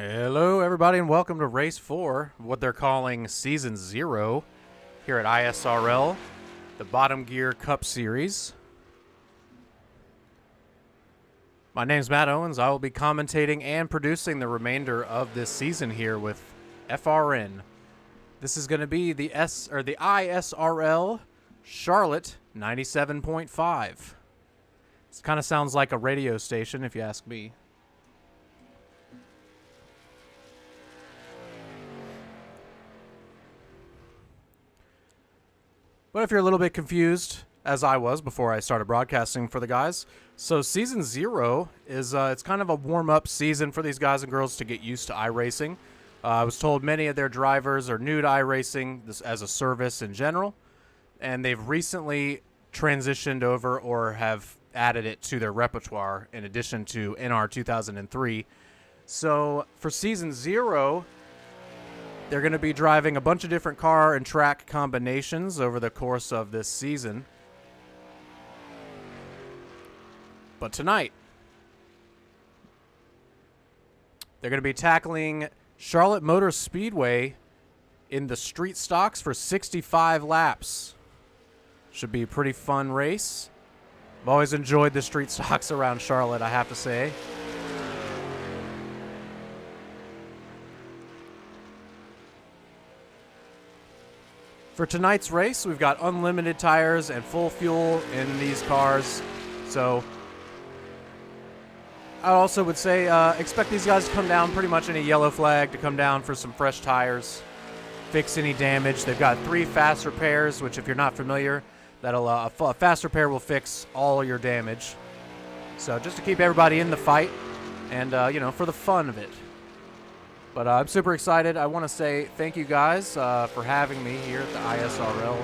Hello, everybody, and welcome to Race 4, what they're calling Season 0, here at iSRL, the Bottm Gear Cup Series. My name's Matt Owens. I will be commentating and producing the remainder of this season here with FRN. This is going to be the iSRL Charlotte 97.5. This kind of sounds like a radio station, if you ask me. But if you're a little bit confused, as I was before I started broadcasting for the guys, so Season 0 is it's kind of a warm-up season for these guys and girls to get used to iRacing. I was told many of their drivers are new to iRacing this as a service in general, and they've recently transitioned over or have added it to their repertoire in addition to NR 2003. So for Season 0, they're going to be driving a bunch of different car and track combinations over the course of this season. But tonight, they're going to be tackling Charlotte Motor Speedway in the street stocks for 65 laps. Should be a pretty fun race. I've always enjoyed the street stocks around Charlotte, I have to say. For tonight's race, we've got unlimited tires and full fuel in these cars. So I also would say expect these guys to come down pretty much any yellow flag to come down for some fresh tires, fix any damage. They've got 3 fast repairs, which if you're not familiar, that'll a fast repair will fix all your damage. So just to keep everybody in the fight and, for the fun of it. But I'm super excited. I want to say thank you guys for having me here at the iSRL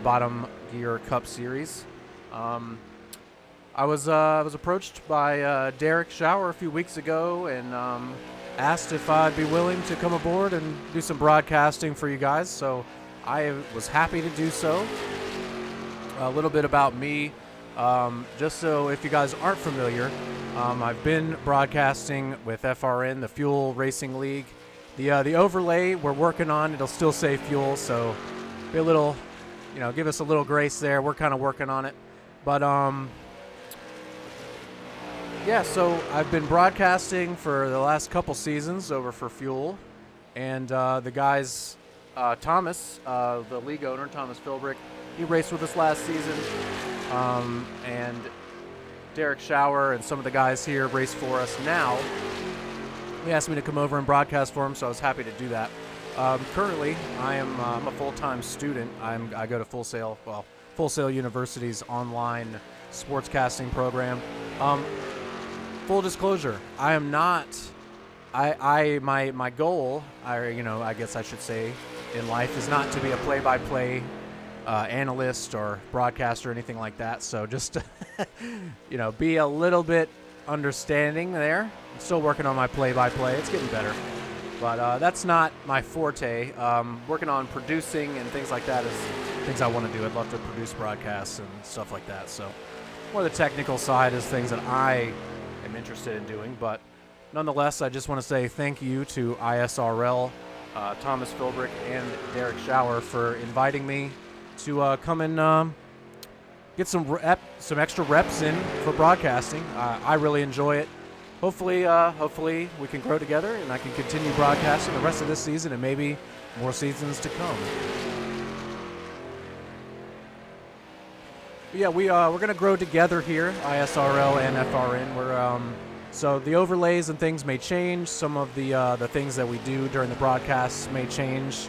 Bottm Gear Cup Series. I was approached by Derek Schauer a few weeks ago and asked if I'd be willing to come aboard and do some broadcasting for you guys. So I was happy to do so. A little bit about me, just so if you guys aren't familiar. I've been broadcasting with FRN, the Fuel Racing League. The overlay we're working on, it'll still say Fuel, so be a little, give us a little grace there. We're kind of working on it. But, yeah, so I've been broadcasting for the last couple seasons over for Fuel. And the guys, Thomas, the league owner, Thomas Philbrick, he raced with us last season. And Derek Schauer and some of the guys here race for us now. He asked me to come over and broadcast for him, so I was happy to do that. Currently, I'm a full-time student. I go to Full Sail University's online sportscasting program. Full disclosure, I am not. My goal, I guess I should say, in life is not to be a play-by-play analyst or broadcaster or anything like that. So just be a little bit understanding there. I'm still working on my play-by-play. It's getting better, but that's not my forte. Working on producing and things like that is things I want to do. I'd love to produce broadcasts and stuff like that. So more the technical side is things that I am interested in doing. But nonetheless, I just want to say thank you to iSRL, Thomas Philbrick, and Derek Schauer for inviting me to come and get some extra reps in for broadcasting. I really enjoy it. Hopefully we can grow together and I can continue broadcasting the rest of this season and maybe more seasons to come. But yeah, we're gonna grow together here, iSRL and FRN. So the overlays and things may change. Some of the things that we do during the broadcasts may change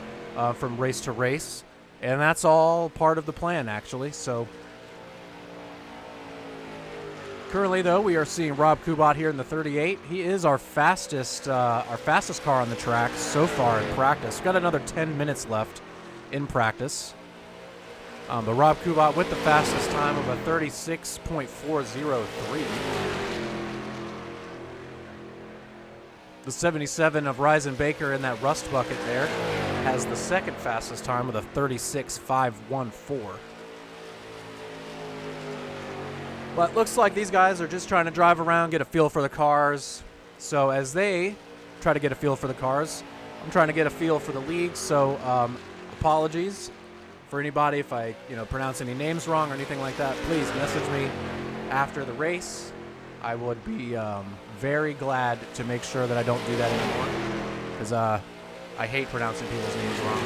from race to race. And that's all part of the plan, actually. So currently, though, we are seeing Rob Kubat here in the 38. He is our fastest car on the track so far in practice. Got another 10 minutes left in practice. But Rob Kubat with the fastest time of a 36.403. The 77 of Ryzen Baker in that rust bucket there has the second fastest time with a 36.514. But looks like these guys are just trying to drive around, get a feel for the cars. So as they try to get a feel for the cars. I'm trying to get a feel for the league, so apologies for anybody if I pronounce any names wrong or anything like that. Please message me after the race. I would be very glad to make sure that I don't do that anymore, because I hate pronouncing people's names wrong.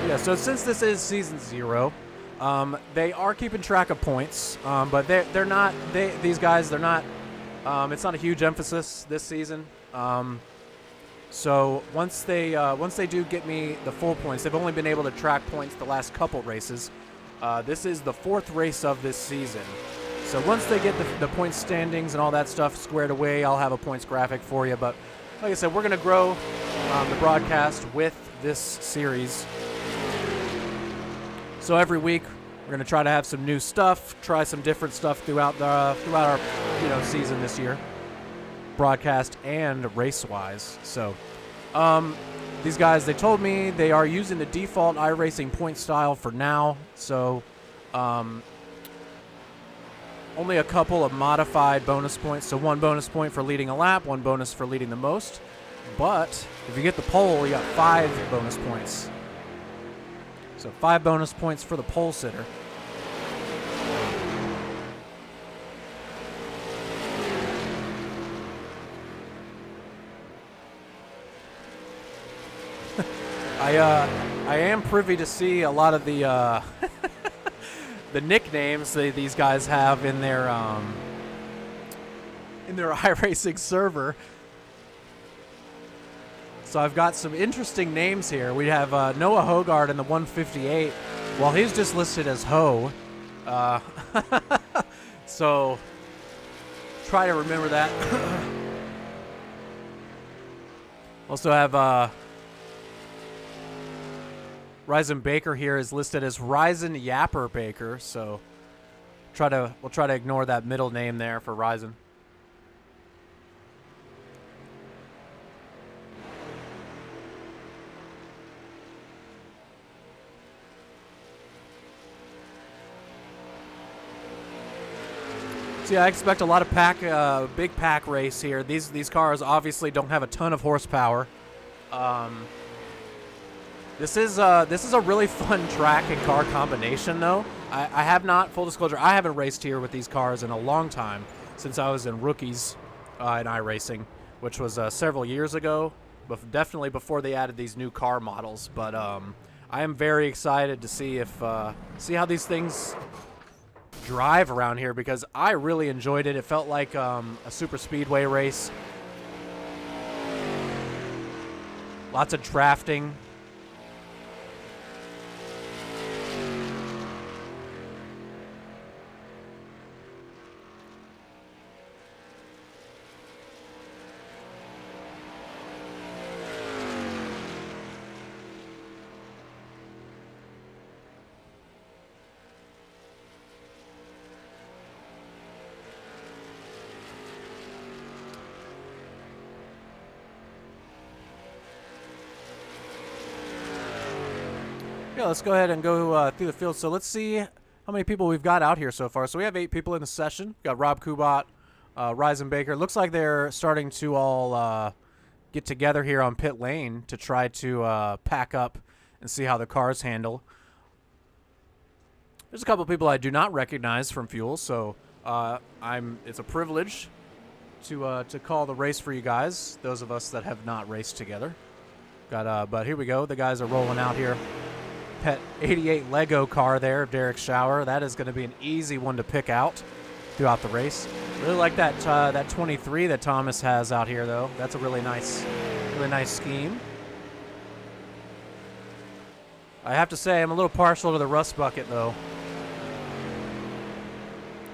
Yeah, so since this is season 0, they are keeping track of points, but they're not. These guys, they're not. It's not a huge emphasis this season. So once they do get me the full points, they've only been able to track points the last couple races. This is the 4th race of this season. So once they get the point standings and all that stuff squared away, I'll have a points graphic for you. But like I said, we're going to grow the broadcast with this series. So every week we're going to try to have some new stuff, try some different stuff throughout our season this year, broadcast and race-wise. So these guys, they told me they are using the default iRacing point style for now. So only a couple of modified bonus points. So 1 bonus point for leading a lap, 1 bonus for leading the most. But if you get the pole, you got 5 bonus points. So 5 bonus points for the pole sitter. I am privy to see a lot of the the nicknames these guys have in their iRacing server. So I've got some interesting names here. We have Noah Hogard in the 158. Well, he's just listed as Ho. So try to remember that. Also have Ryzen Baker here is listed as Ryzen Yapper Baker. So we'll try to ignore that middle name there for Ryzen. So yeah, I expect a lot of big pack race here. These cars obviously don't have a ton of horsepower. This is a really fun track and car combination, though. I have not, full disclosure, I haven't raced here with these cars in a long time, since I was in rookies in iRacing, which was several years ago, but definitely before they added these new car models. But I am very excited to see how these things drive around here, because I really enjoyed it. It felt like a super speedway race. Lots of drafting. Yeah, let's go ahead and go through the field. So let's see how many people we've got out here so far. So we have 8 people in the session. We've got Rob Kubat, Ryzen Baker. Looks like they're starting to all get together here on pit lane to try to pack up and see how the cars handle. There's a couple people I do not recognize from Fuel, so it's a privilege to call the race for you guys, those of us that have not raced together. But here we go. The guys are rolling out here. Pet 88 Lego car there of Derek Schauer. That is going to be an easy one to pick out throughout the race. Really like that 23 that Thomas has out here, though. That's a really nice scheme. I have to say, I'm a little partial to the rust bucket, though.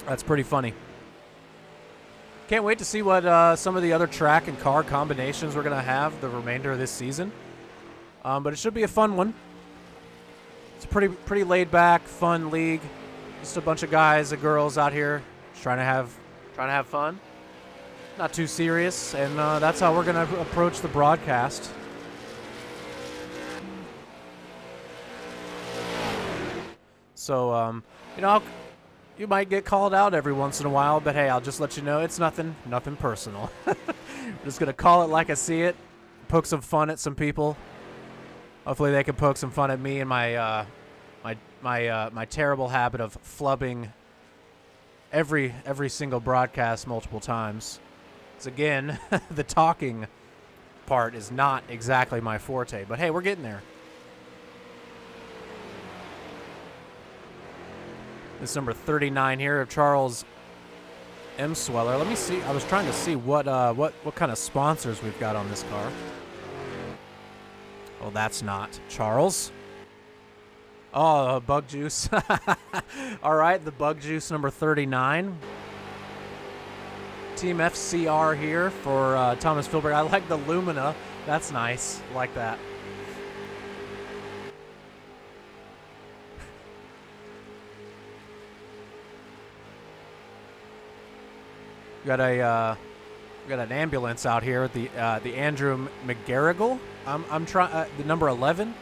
That's pretty funny. Can't wait to see what some of the other track and car combinations we're going to have the remainder of this season. But it should be a fun one. It's a pretty laid back, fun league. Just a bunch of guys and girls out here just trying to have fun. Not too serious, and that's how we're going to approach the broadcast. So, you might get called out every once in a while, but hey, I'll just let you know it's nothing personal. I'm just gonna call it like I see it, poke some fun at some people. Hopefully, they can poke some fun at me and my my terrible habit of flubbing every single broadcast multiple times. Because again, the talking part is not exactly my forte, but hey, we're getting there. This number 39 here of Charles M. Sweller. Let me see. I was trying to see what kind of sponsors we've got on this car. Oh, that's not Charles. Oh, Bug Juice. All right, the Bug Juice number 39. Team FCR here for Thomas Philbrick. I like the Lumina. That's nice. I like that. Got an ambulance out here with the Andrew McGarrigle. I'm trying the number 11.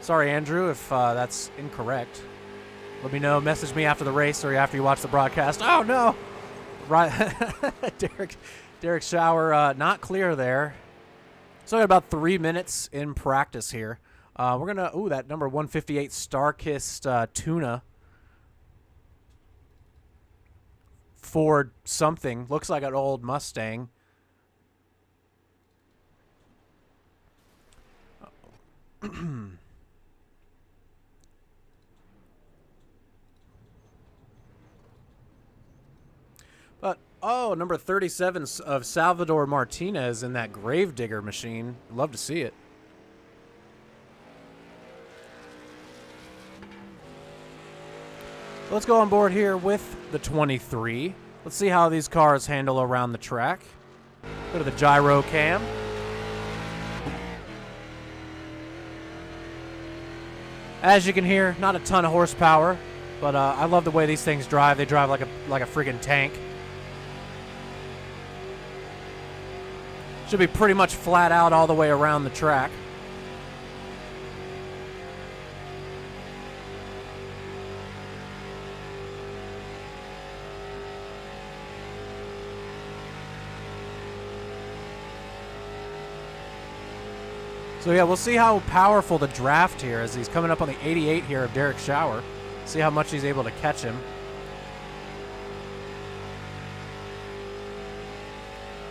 Sorry, Andrew, if that's incorrect. Let me know. Message me after the race or after you watch the broadcast. Oh no! Right, Derek Shower not clear there. So got about 3 minutes in practice here. We're gonna that number 158 Star-Kissed Tuna. Ford something. Looks like an old Mustang. But, number 37 of Salvador Martinez in that Gravedigger machine. Love to see it. Let's go on board here with the 23. Let's see how these cars handle around the track. Go to the gyro cam. As you can hear, not a ton of horsepower, but I love the way these things drive. They drive like a friggin' tank. Should be pretty much flat out all the way around the track. So yeah, we'll see how powerful the draft here is. He's coming up on the 88 here of Derek Shower. See how much he's able to catch him.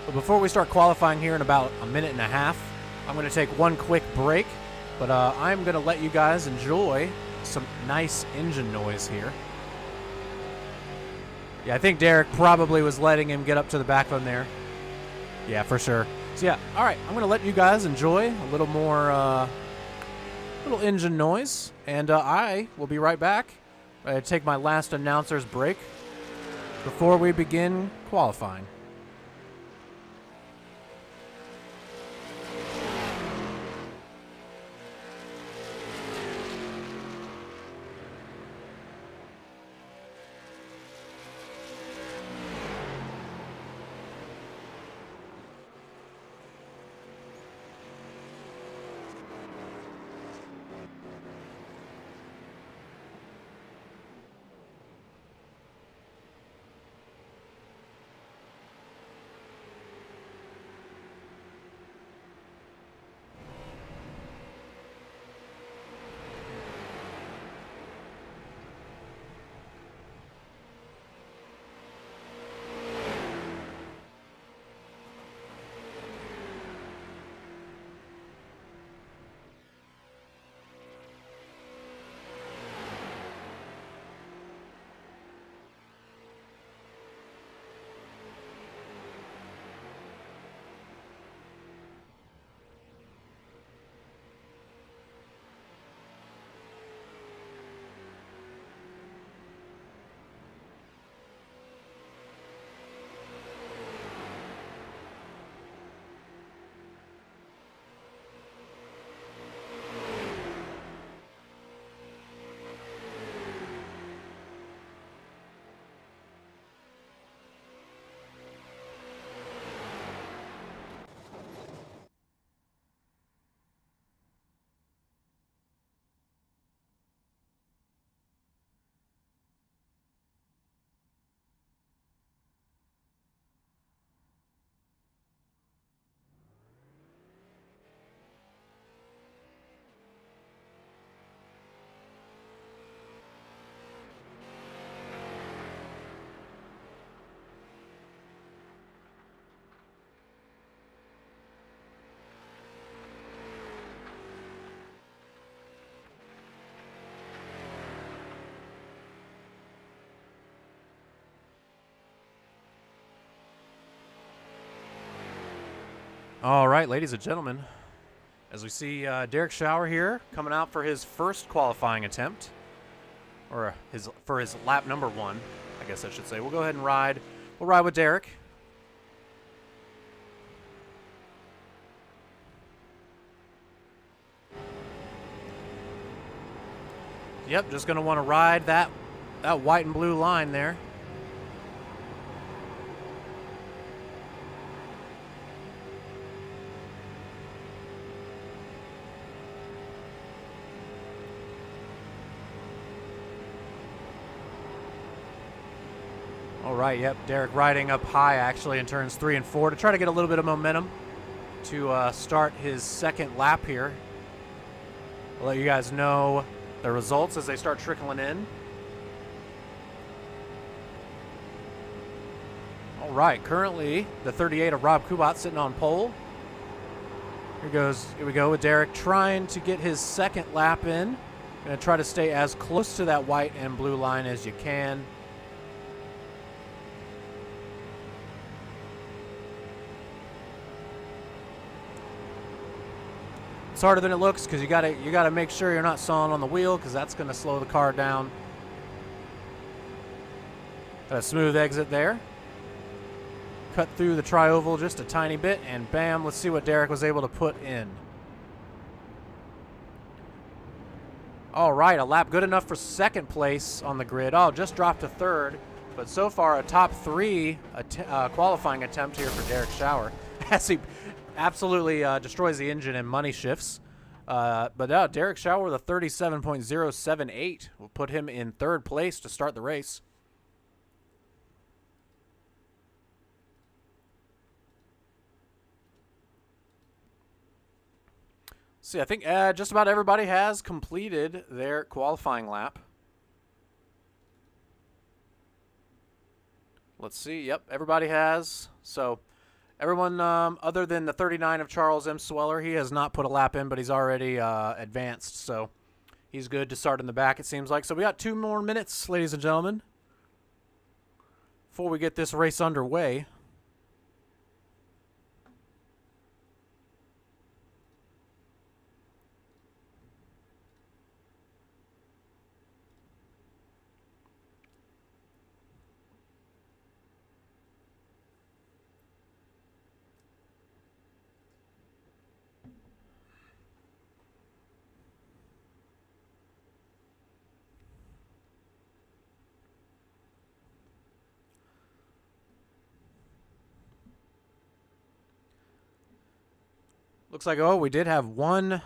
But before we start qualifying here in about a minute and a half, I'm going to take one quick break. But I'm going to let you guys enjoy some nice engine noise here. Yeah, I think Derek probably was letting him get up to the back of him there. Yeah, for sure. So yeah, all right, I'm going to let you guys enjoy a little more, little engine noise, and I will be right back. I take my last announcer's break before we begin qualifying. All right, ladies and gentlemen, as we see Derek Schauer here coming out for his first qualifying attempt, or for his lap number 1, I guess I should say. We'll go ahead and ride. We'll ride with Derek. Yep, just going to want to ride that white and blue line there. All right, yep, Derek riding up high actually in turns 3 and 4 to try to get a little bit of momentum to start his second lap here. I'll let you guys know the results as they start trickling in. All right, currently the 38 of Rob Kubat sitting on pole. Here we go with Derek trying to get his second lap in. Gonna try to stay as close to that white and blue line as you can. It's harder than it looks because you gotta make sure you're not sawing on the wheel because that's gonna slow the car down. Got a smooth exit there. Cut through the tri-oval just a tiny bit, and bam, let's see what Derek was able to put in. All right, a lap good enough for second place on the grid. Oh, just dropped to third, but so far a top 3 qualifying attempt here for Derek Schauer as he absolutely destroys the engine and money shifts. But now Derek Schauer with a 37.078 will put him in third place to start the race. See, I think just about everybody has completed their qualifying lap. Let's see. Yep, everybody has. So everyone other than the 39 of Charles M. Sweller, he has not put a lap in, but he's already advanced. So he's good to start in the back, it seems like. So we got 2 more minutes, ladies and gentlemen, before we get this race underway. Looks like, oh, we did have one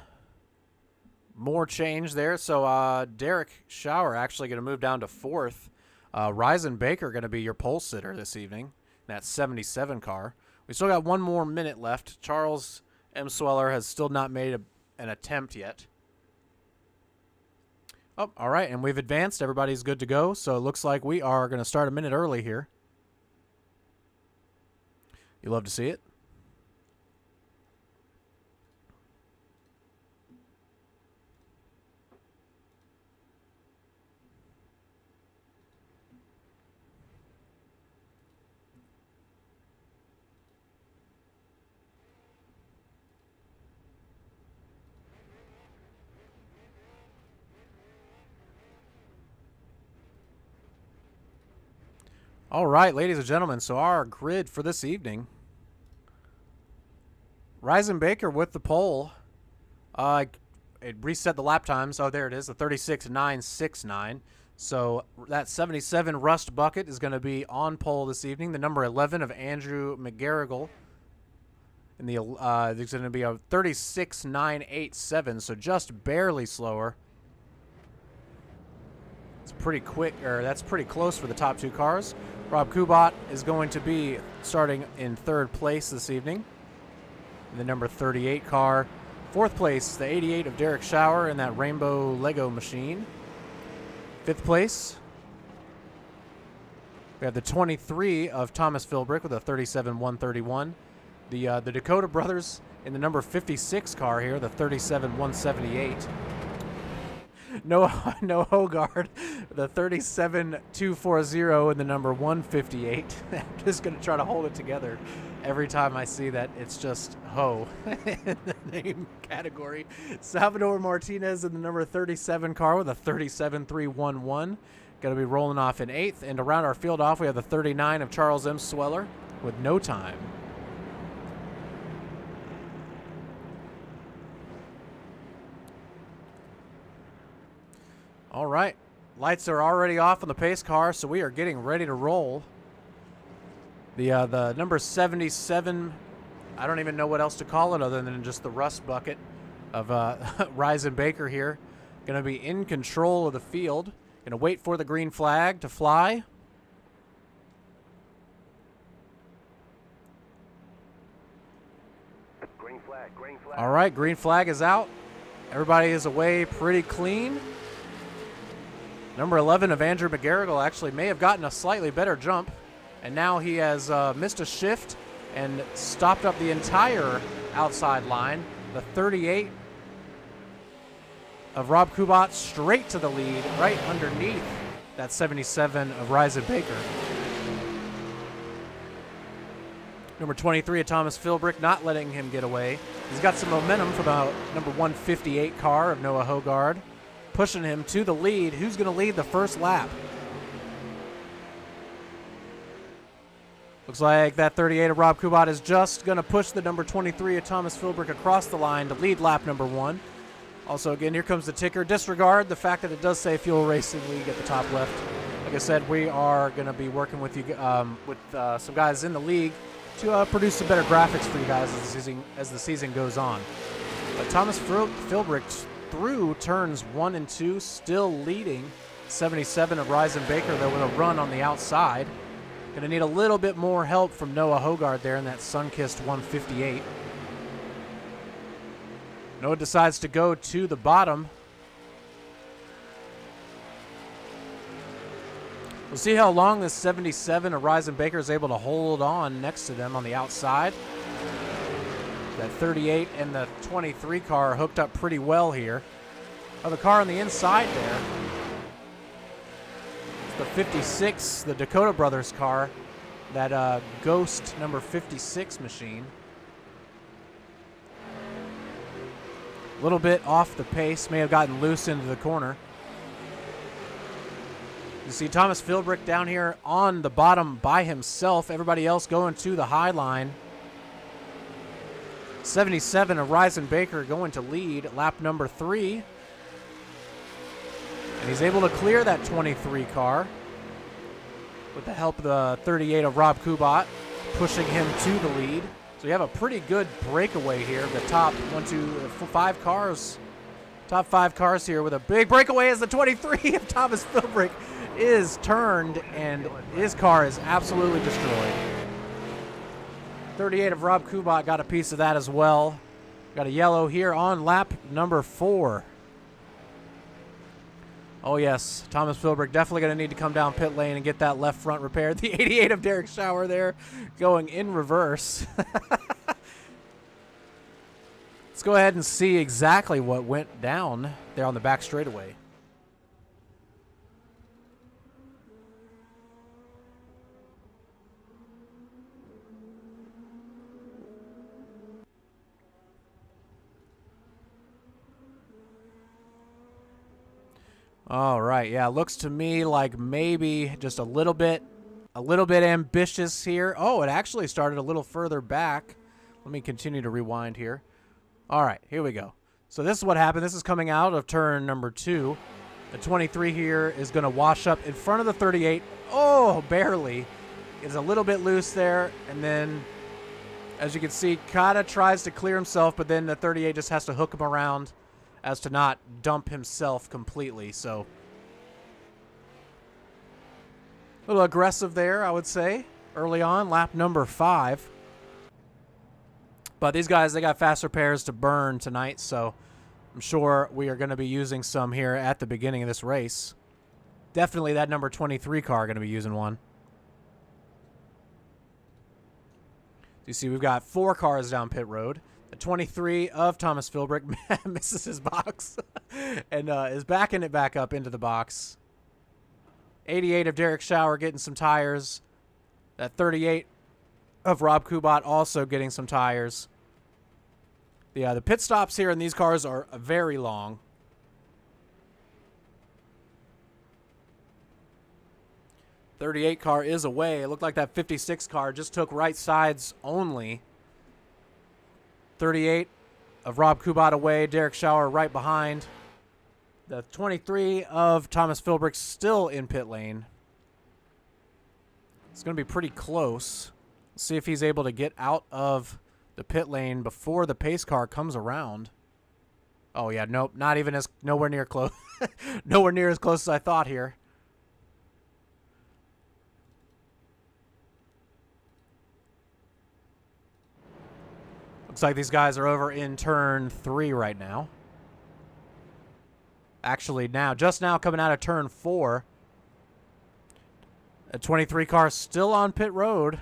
more change there. So Derek Schauer actually going to move down to 4th. Ryzen Baker going to be your pole sitter this evening. That 77 car. We still got 1 more minute left. Charles M. Sweller has still not made an attempt yet. Oh, all right, and we've advanced. Everybody's good to go. So it looks like we are going to start a minute early here. You love to see it. All right, ladies and gentlemen, so our grid for this evening. Ryzen Baker with the pole. It reset the lap times. Oh, there it is, the 36.969. So that 77 Rust Bucket is going to be on pole this evening. The number 11 of Andrew McGarrigle. And there's going to be a 36.987, so just barely slower. It's pretty quick, or that's pretty close for the top 2 cars. Rob Kubat is going to be starting in 3rd place this evening. The number 38 car. 4th place, the 88 of Derek Schauer in that rainbow Lego machine. 5th place, we have the 23 of Thomas Philbrick with a 37.131. The Dakota brothers in the number 56 car here, the 37.178. No Hogard, the 37.240 and the number 158. I'm just going to try to hold it together. Every time I see that, it's just Ho in the name category. Salvador Martinez in the number 37 car with a 37.311. Going to be rolling off in 8th. And to round our field off, we have the 39 of Charles M. Sweller with no time. All right. Lights are already off on the pace car, so we are getting ready to roll. The number 77, I don't even know what else to call it other than just the rust bucket of Ryzen Baker here. Going to be in control of the field. Going to wait for the green flag to fly. Green flag, green flag. All right, green flag is out. Everybody is away pretty clean. Number 11 of Andrew McGarrigle actually may have gotten a slightly better jump. And now he has missed a shift and stopped up the entire outside line. The 38 of Rob Kubat straight to the lead, right underneath that 77 of Ryzen Baker. Number 23 of Thomas Philbrick not letting him get away. He's got some momentum from the number 158 car of Noah Hogard, pushing him to the lead. Who's going to lead the first lap? Looks like that 38 of Rob Kubat is just going to push the number 23 of Thomas Philbrick across the line to lead lap number 1. Also, again, here comes the ticker. Disregard the fact that it does say Fuel Racing League at the top left. Like I said, we are going to be working with you with some guys in the league to produce some better graphics for you guys as the season goes on. But Thomas Philbrick through turns 1 and 2, still leading 77 of Ryzen Baker, though, with a run on the outside. Going to need a little bit more help from Noah Hogard there in that sun-kissed 158. Noah decides to go to the bottom. We'll see how long this 77 of Ryzen Baker is able to hold on next to them on the outside. That 38 and the 23 car are hooked up pretty well here. Oh, the car on the inside there, the 56, the Dakota Brothers car, that Ghost number 56 machine. A little bit off the pace, may have gotten loose into the corner. You see Thomas Philbrick down here on the bottom by himself, everybody else going to the high line. 77 of Ryzen Baker going to lead lap number 3. And he's able to clear that 23 car with the help of the 38 of Rob Kubat, pushing him to the lead. So you have a pretty good breakaway here. The top 5 cars. Top 5 cars here with a big breakaway as the 23 of Thomas Philbrick is turned, and his car is absolutely destroyed. 38 of Rob Kubat got a piece of that as well. Got a yellow here on lap number 4. Oh, yes. Thomas Philbrick definitely going to need to come down pit lane and get that left front repaired. The 88 of Derek Schauer there going in reverse. Let's go ahead and see exactly what went down there on the back straightaway. All right, yeah, looks to me like maybe just a little bit ambitious here. Oh, it actually started a little further back. Let me continue to rewind here. All right, here we go. So this is what happened. This is coming out of turn number 2. The 23 here is going to wash up in front of the 38. Oh, barely. It's a little bit loose there, and then, as you can see, kind of tries to clear himself, but then the 38 just has to hook him around as to not dump himself completely. So a little aggressive there, I would say, early on, lap number 5. But these guys, they got fast repairs to burn tonight, so I'm sure we are going to be using some here at the beginning of this race. Definitely that number 23 car going to be using one. You see, we've got 4 cars down pit road. The 23 of Thomas Philbrick misses his box and is backing it back up into the box. 88 of Derek Schauer getting some tires. That 38 of Rob Kubat also getting some tires. The pit stops here in these cars are very long. '38 car is away. It looked like that 56 car just took right sides only. 38 of Rob Kubat away. Derek Schauer right behind. The 23 of Thomas Philbrick still in pit lane. It's going to be pretty close. Let's see if he's able to get out of the pit lane before the pace car comes around. Oh, yeah, nope, not even as, nowhere near close. Nowhere near as close as I thought here. Looks like these guys are over in turn 3 right now. Actually, just now coming out of turn 4. A 23 car still on pit road.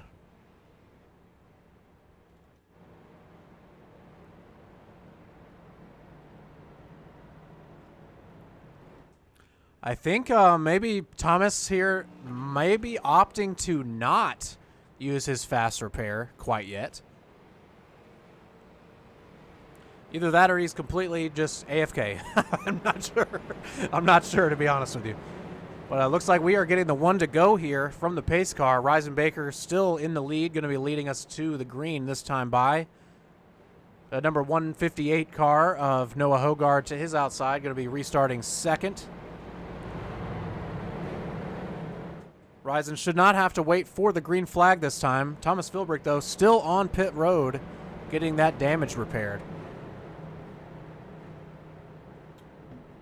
I think maybe Thomas here may be opting to not use his fast repair quite yet. Either that or he's completely just AFK. I'm not sure. I'm not sure, to be honest with you. But it looks like we are getting the one to go here from the pace car. Reisenbaker still in the lead, going to be leading us to the green this time by. Number 158 car of Noah Hogard to his outside, going to be restarting second. Reisen should not have to wait for the green flag this time. Thomas Philbrick, though, still on pit road, getting that damage repaired.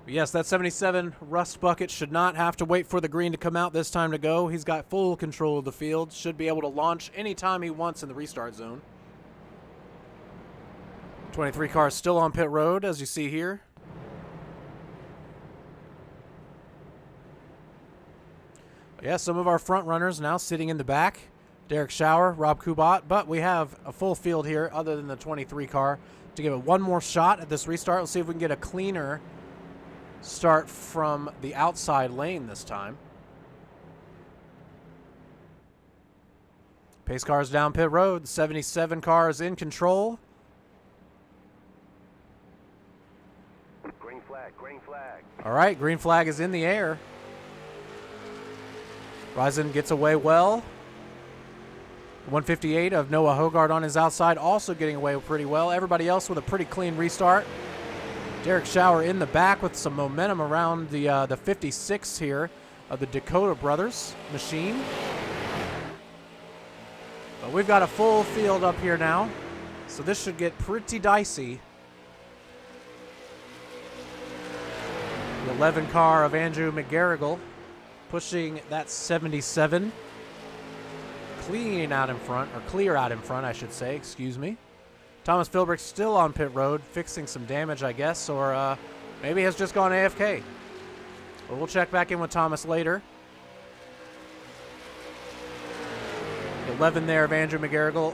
Yes, that 77 Rust Bucket should not have to wait for the green to come out this time to go. He's got full control of the field. Should be able to launch anytime he wants in the restart zone. 23 car still on pit road, as you see here. Yeah, some of our front runners now sitting in the back. Derek Schauer, Rob Kubat, but we have a full field here other than the 23 car to give it one more shot at this restart. Let's see if we can get a cleaner start from the outside lane this time. Pace cars down pit road. The 77 car is in control. Green flag, green flag. All right, green flag is in the air. Reisen gets away well. 158 of Noah Hogard on his outside, also getting away pretty well. Everybody else with a pretty clean restart. Derek Schauer in the back with some momentum around the 56 here of the Dakota Brothers machine. But we've got a full field up here now, so this should get pretty dicey. The 11 car of Andrew McGarrigle pushing that 77. Clear out in front, I should say, excuse me. Thomas Philbrick still on pit road, fixing some damage, I guess, or maybe has just gone AFK. But we'll check back in with Thomas later. 11 there of Andrew McGarrigle,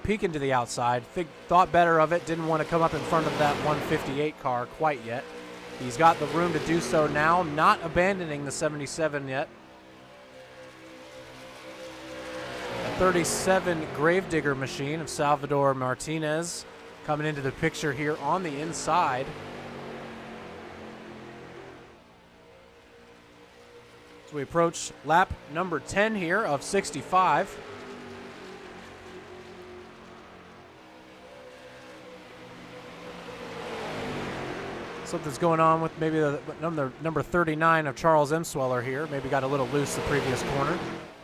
peeking to the outside. Thought better of it, didn't want to come up in front of that 158 car quite yet. He's got the room to do so now, not abandoning the 77 yet. 37 Gravedigger machine of Salvador Martinez coming into the picture here on the inside. So we approach lap number 10 here of 65. Something's going on with maybe the number 39 of Charles Emsweller here. Maybe got a little loose the previous corner.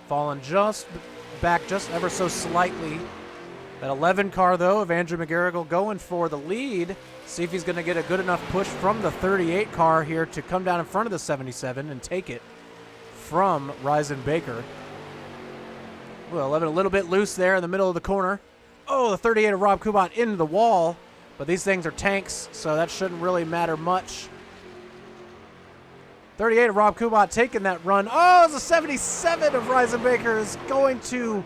Fallen just back just ever so slightly. That 11 car, though, of Andrew McGarrigle going for the lead. See if he's going to get a good enough push from the 38 car here to come down in front of the 77 and take it from Reisenbaker. Well, 11 a little bit loose there in the middle of the corner. Oh, the 38 of Rob Kubat into the wall. But these things are tanks, so that shouldn't really matter much. 38 of Rob Kubat taking that run. Oh, the 77 of Reisenbaker is going to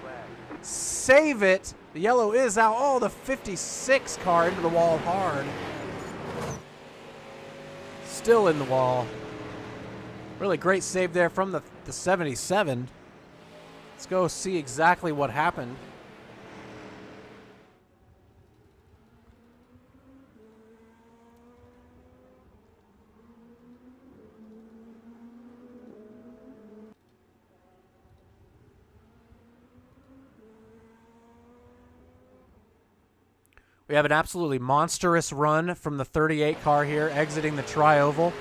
save it. The yellow is out. Oh, the 56 car into the wall hard. Still in the wall. Really great save there from the 77. Let's go see exactly what happened. We have an absolutely monstrous run from the 38 car here, exiting the tri-oval.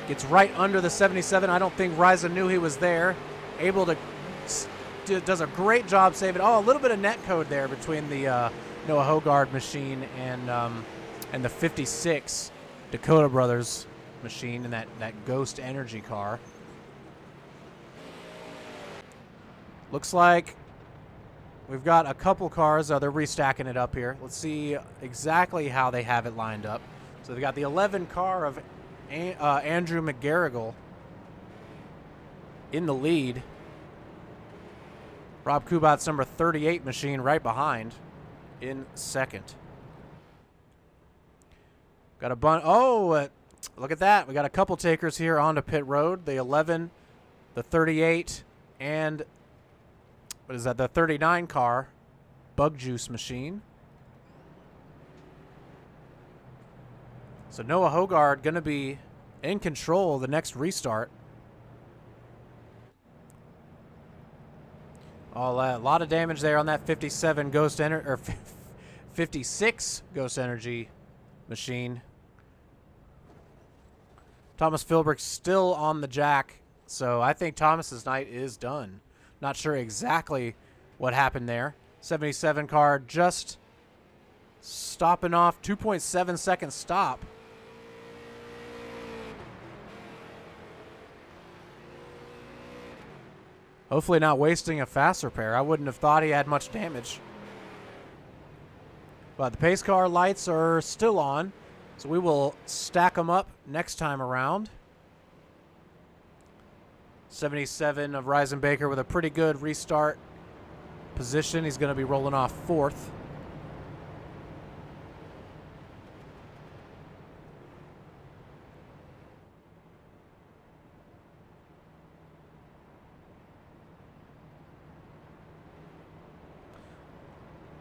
Gets right under the 77. I don't think Ryza knew he was there. Able to, does a great job saving. Oh, a little bit of net code there between the Noah Hogard machine and the 56 Dakota Brothers machine and that Ghost Energy car. Looks like we've got a couple cars. They're restacking it up here. Let's see exactly how they have it lined up. So they've got the 11 car of Andrew McGarrigle in the lead. Rob Kubat's number 38 machine right behind in second. Got a bunch. Oh, look at that. We got a couple takers here onto pit road. The 11, the 38, and what is that? The 39 car, Bug Juice machine. So Noah Hogard going to be in control of the next restart. Oh, a lot of damage there on that 57 Ghost Energy or 56 Ghost Energy machine. Thomas Philbrick still on the jack, so I think Thomas's night is done. Not sure exactly what happened there. 77 car just stopping off, 2.7 second stop. Hopefully not wasting a fast repair. I wouldn't have thought he had much damage. But the pace car lights are still on, so we will stack them up next time around. 77 of Reisenbaker with a pretty good restart position. He's going to be rolling off fourth.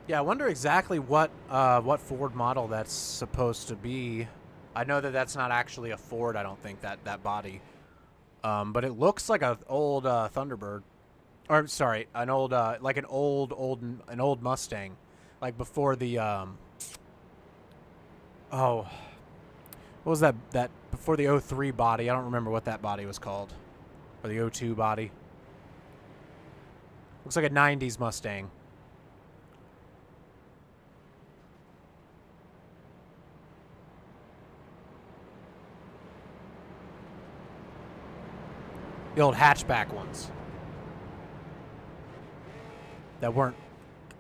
Yeah, I wonder exactly what Ford model that's supposed to be. I know that that's not actually a Ford. I don't think that body, but it looks like an old Thunderbird, or sorry, an old like an old Mustang, like before the what was that before the 03 body? I don't remember what that body was called, or the 02 body. Looks like a 90s Mustang. The old hatchback ones that weren't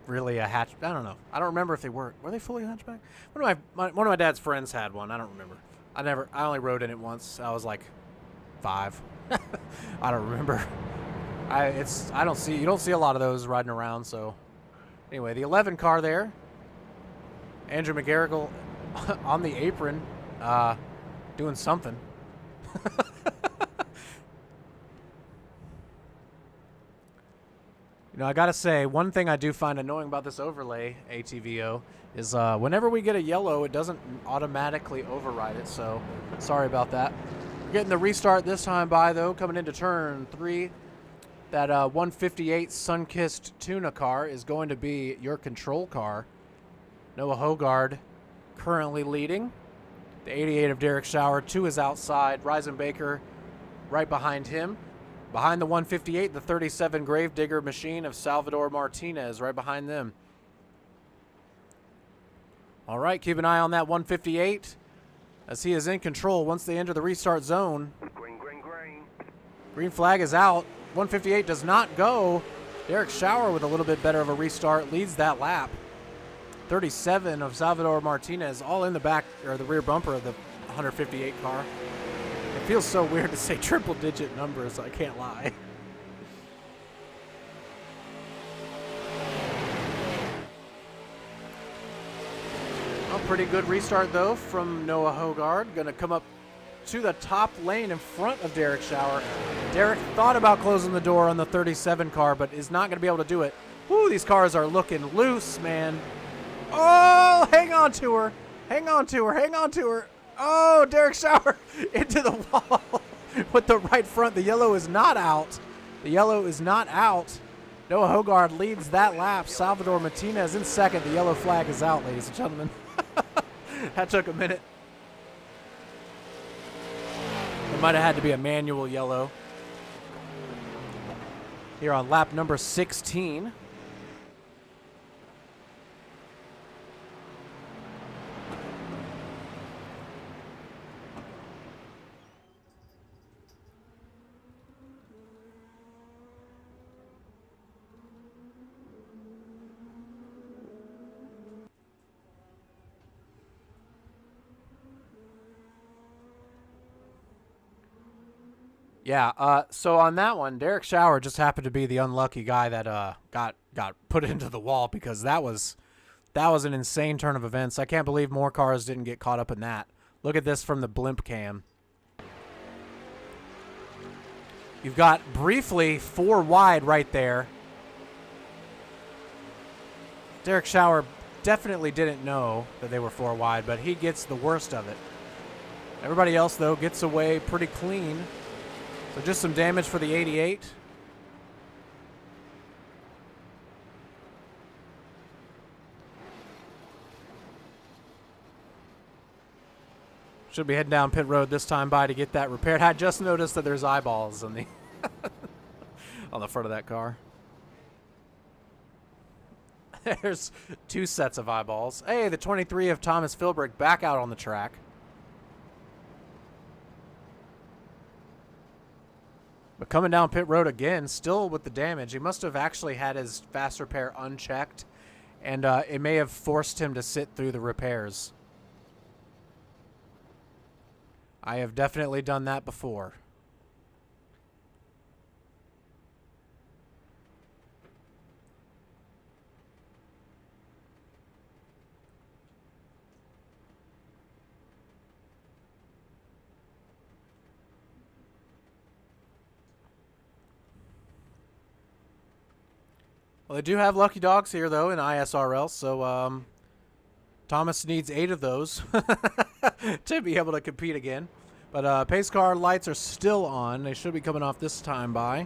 really a hatch. I don't know. I don't remember if they were. Were they fully hatchback? One of my dad's friends had one. I don't remember. I only rode in it once. I was like 5. I don't remember. You don't see a lot of those riding around. So anyway, the 11 car there. Andrew McGarrigle on the apron, doing something. You know, I gotta say, one thing I do find annoying about this overlay, ATVO, is whenever we get a yellow, it doesn't automatically override it, so sorry about that. We're getting the restart this time by, though, coming into turn 3. That 158 Sunkissed Tuna car is going to be your control car. Noah Hogard currently leading. The 88 of Derek Schauer to his outside. Reisenbaker right behind him. Behind the 158, the 37 Gravedigger machine of Salvador Martinez right behind them. All right, keep an eye on that 158 as he is in control once they enter the restart zone. Green, green, green. Green flag is out. 158 does not go. Derek Schauer with a little bit better of a restart leads that lap. 37 of Salvador Martinez all in the back or the rear bumper of the 158 car. It feels so weird to say triple-digit numbers, I can't lie. A pretty good restart, though, from Noah Hogard. Going to come up to the top lane in front of Derek Schauer. Derek thought about closing the door on the 37 car, but is not going to be able to do it. Woo, these cars are looking loose, man. Oh, hang on to her. Hang on to her. Hang on to her. Oh, Derek Schauer into the wall with the right front. The yellow is not out. The yellow is not out. Noah Hogard leads that lap. Salvador Martinez in second. The yellow flag is out, ladies and gentlemen. That took a minute. It might have had to be a manual yellow. Here on lap number 16. Yeah, so on that one, Derek Schauer just happened to be the unlucky guy that got put into the wall, because that was an insane turn of events. I can't believe more cars didn't get caught up in that. Look at this from the blimp cam. You've got briefly 4 wide right there. Derek Schauer definitely didn't know that they were 4 wide, but he gets the worst of it. Everybody else, though, gets away pretty clean. So just some damage for the 88. Should be heading down pit road this time by to get that repaired. I just noticed that there's eyeballs on the on the front of that car. There's 2 sets of eyeballs. Hey, the 23 of Thomas Philbrick back out on the track. But coming down pit road again, still with the damage. He must have actually had his fast repair unchecked, and it may have forced him to sit through the repairs. I have definitely done that before. Well, they do have lucky dogs here, though, in iSRL, so Thomas needs 8 of those to be able to compete again. But pace car lights are still on. They should be coming off this time by.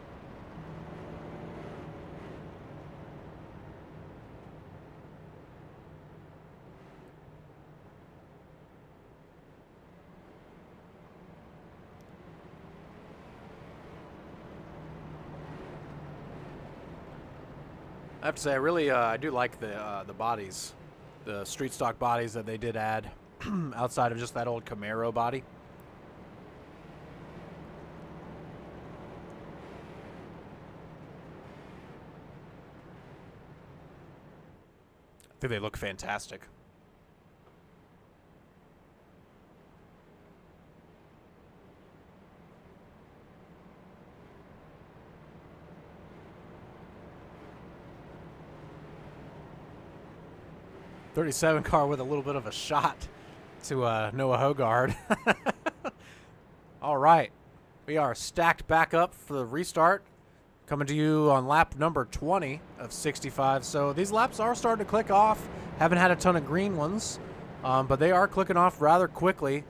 I have to say, I do like the bodies, the street stock bodies that they did add outside of just that old Camaro body. I think they look fantastic. '37 car with a little bit of a shot to Noah Hogard. All right. We are stacked back up for the restart. Coming to you on lap number 20 of 65. So these laps are starting to click off. Haven't had a ton of green ones, but they are clicking off rather quickly.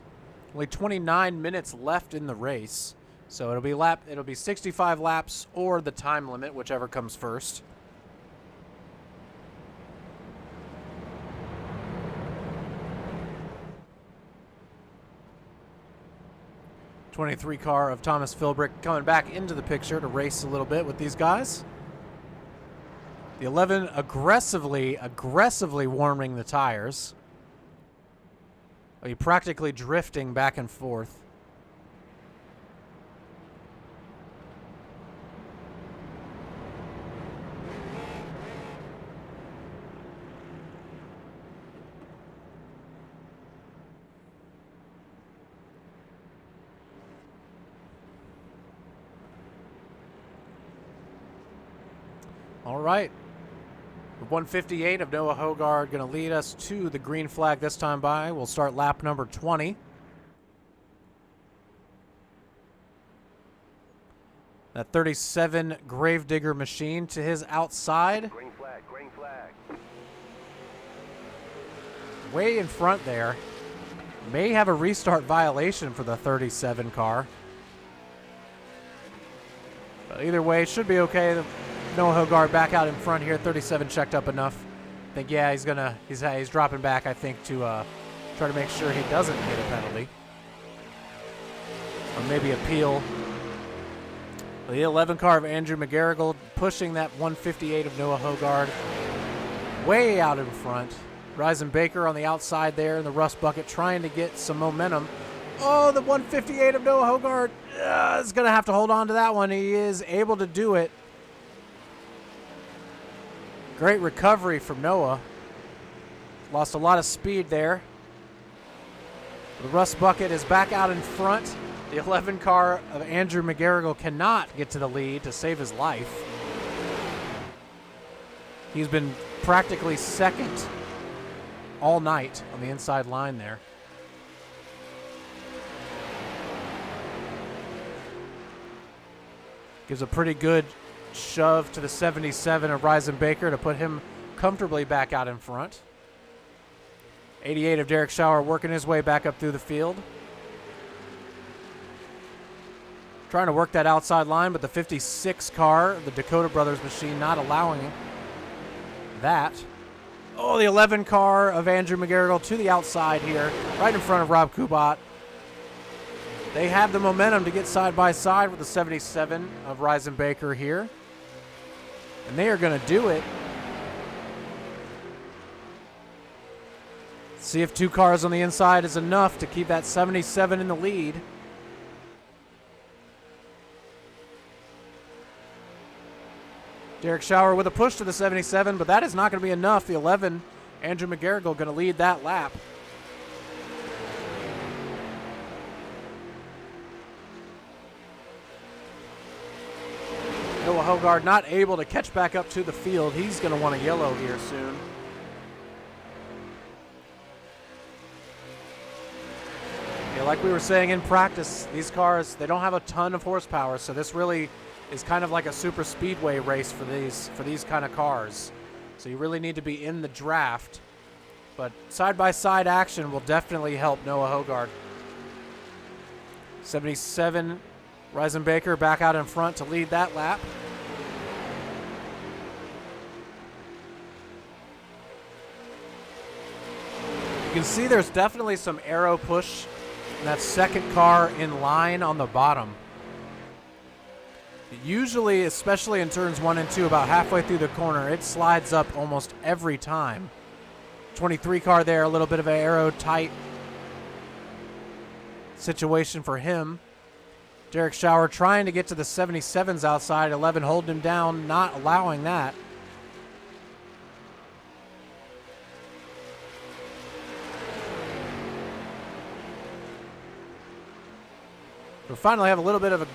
Only 29 minutes left in the race. So it'll be 65 laps or the time limit, whichever comes first. '23 car of Thomas Philbrick coming back into the picture to race a little bit with these guys. The 11 aggressively warming the tires. Practically drifting back and forth. All right. 158 of Noah Hogard going to lead us to the green flag this time by. We'll start lap number 20. That 37 Gravedigger machine to his outside. Green flag, green flag. Way in front there. May have a restart violation for the 37 car. But either way, it should be okay. Noah Hogard back out in front here. 37 checked up enough. I think, yeah, he's dropping back, I think, to try to make sure he doesn't get a penalty. Or maybe appeal. The 11 car of Andrew McGarrigle pushing that 158 of Noah Hogard way out in front. Ryzen Baker on the outside there in the rust bucket trying to get some momentum. Oh, the 158 of Noah Hogard is going to have to hold on to that one. He is able to do it. Great recovery from Noah. Lost a lot of speed there. The rust bucket is back out in front. The 11 car of Andrew McGarrigle cannot get to the lead to save his life. He's been practically second all night on the inside line there. Gives a pretty good shove to the 77 of Ryzen Baker to put him comfortably back out in front. 88 of Derek Schauer working his way back up through the field. Trying to work that outside line, but the 56 car, the Dakota Brothers machine, not allowing that. Oh, the 11 car of Andrew McGarrigle to the outside here, right in front of Rob Kubat. They have the momentum to get side by side with the 77 of Ryzen Baker here. And they are going to do it. See if 2 cars on the inside is enough to keep that 77 in the lead. Derek Schauer with a push to the 77, but that is not going to be enough. The 11, Andrew McGarrigle, going to lead that lap. Noah Hogard not able to catch back up to the field. He's going to want a yellow here soon. Yeah, like we were saying in practice, these cars, they don't have a ton of horsepower, so this really is kind of like a super speedway race for these kind of cars. So you really need to be in the draft. But side-by-side action will definitely help Noah Hogard. 77, Ryzen Baker back out in front to lead that lap. You can see there's definitely some aero push in that second car in line on the bottom. Usually, especially in turns 1 and 2, about halfway through the corner, it slides up almost every time. 23 car there, a little bit of an aero tight situation for him. Derek Schauer trying to get to the 77s outside, 11 holding him down, not allowing that. We finally have a little bit of a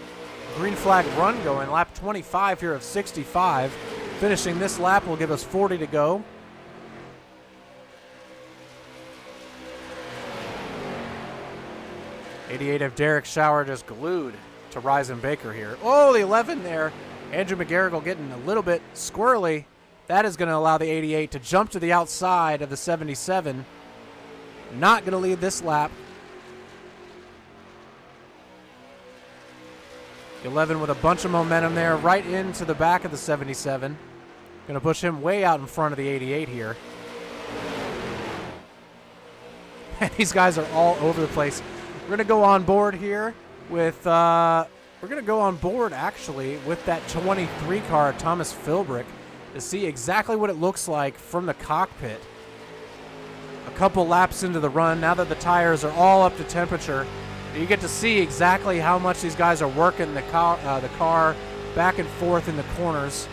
green flag run going. Lap 25 here of 65. Finishing this lap will give us 40 to go. '88 of Derek Schauer just glued to Ryzen Baker here. Oh, the 11 there. Andrew McGarrigle getting a little bit squirrely. That is going to allow the 88 to jump to the outside of the 77. Not going to lead this lap. 11 with a bunch of momentum there, right into the back of the 77. Going to push him way out in front of the 88 here. These guys are all over the place. We're going to go on board here with, we're going to go on board actually with that 23 car, Thomas Philbrick, to see exactly what it looks like from the cockpit. A couple laps into the run, now that the tires are all up to temperature, you get to see exactly how much these guys are working the car back and forth in the corners.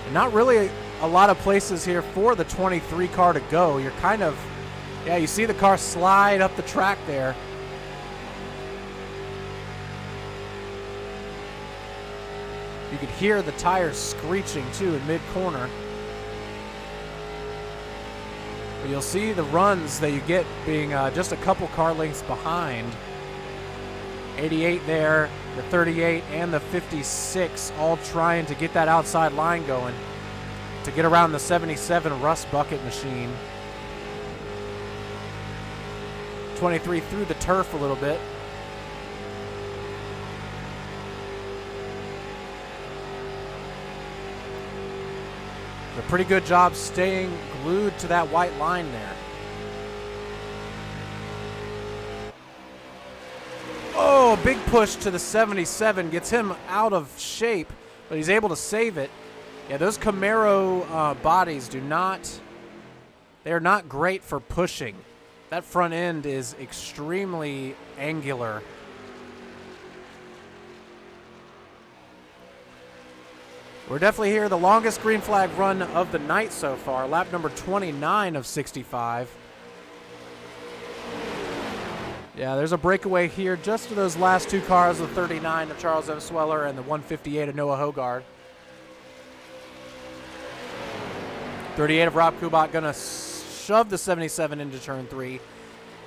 And not really a lot of places here for the 23 car to go. You're kind of, yeah, you see the car slide up the track there. You could hear the tires screeching too in mid-corner. But you'll see the runs that you get being just a couple car lengths behind. 88 there, the 38 and the 56 all trying to get that outside line going to get around the 77 rust bucket machine. 23 through the turf a little bit. A pretty good job staying glued to that white line there. Oh, big push to the 77 gets him out of shape, but he's able to save it. Yeah, those Camaro bodies they're not great for pushing. That front end is extremely angular. We're definitely here, the longest green flag run of the night so far, lap number 29 of 65. Yeah, there's a breakaway here just to those last two cars, the 39 of Charles M. Sweller and the 158 of Noah Hogard. 38 of Rob Kubat gonna shove the 77 into turn 3.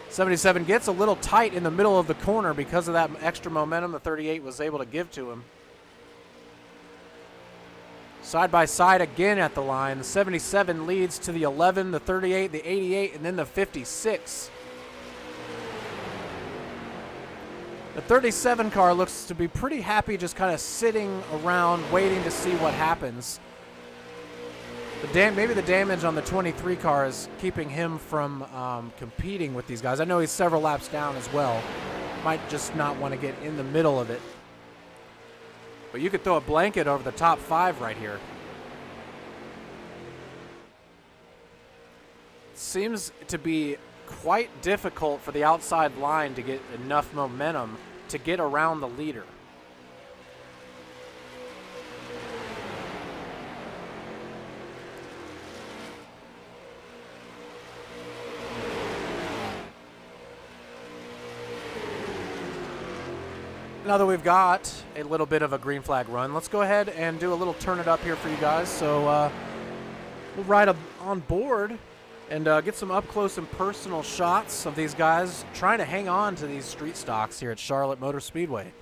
77 gets a little tight in the middle of the corner because of that extra momentum the 38 was able to give to him. Side by side again at the line. The 77 leads to the 11, the 38, the 88, and then the 56. The 37 car looks to be pretty happy just kind of sitting around waiting to see what happens. Maybe the damage on the 23 car is keeping him from competing with these guys. I know he's several laps down as well. Might just not want to get in the middle of it. But you could throw a blanket over the top 5 right here. Seems to be quite difficult for the outside line to get enough momentum to get around the leader. Now that we've got a little bit of a green flag run, let's go ahead and do a little turn it up here for you guys. So we'll ride on board and get some up close and personal shots of these guys trying to hang on to these street stocks here at Charlotte Motor Speedway.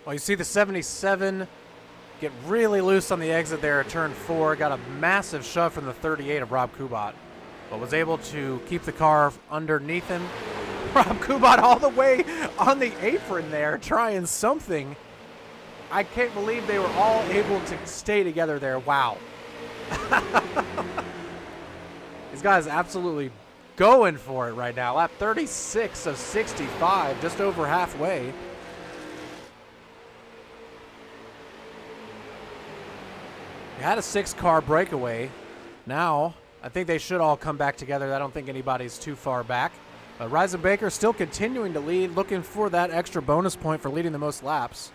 Well, you see the 77 get really loose on the exit there at turn 4. Got a massive shove from the 38 of Rob Kubat, but was able to keep the car underneath him. Rob Kubat all the way on the apron there, trying something. I can't believe they were all able to stay together there. Wow. These guys absolutely going for it right now. Lap 36 of 65, just over halfway. They had a 6-car breakaway. Now, I think they should all come back together. I don't think anybody's too far back. But Reisenbaker still continuing to lead, looking for that extra bonus point for leading the most laps.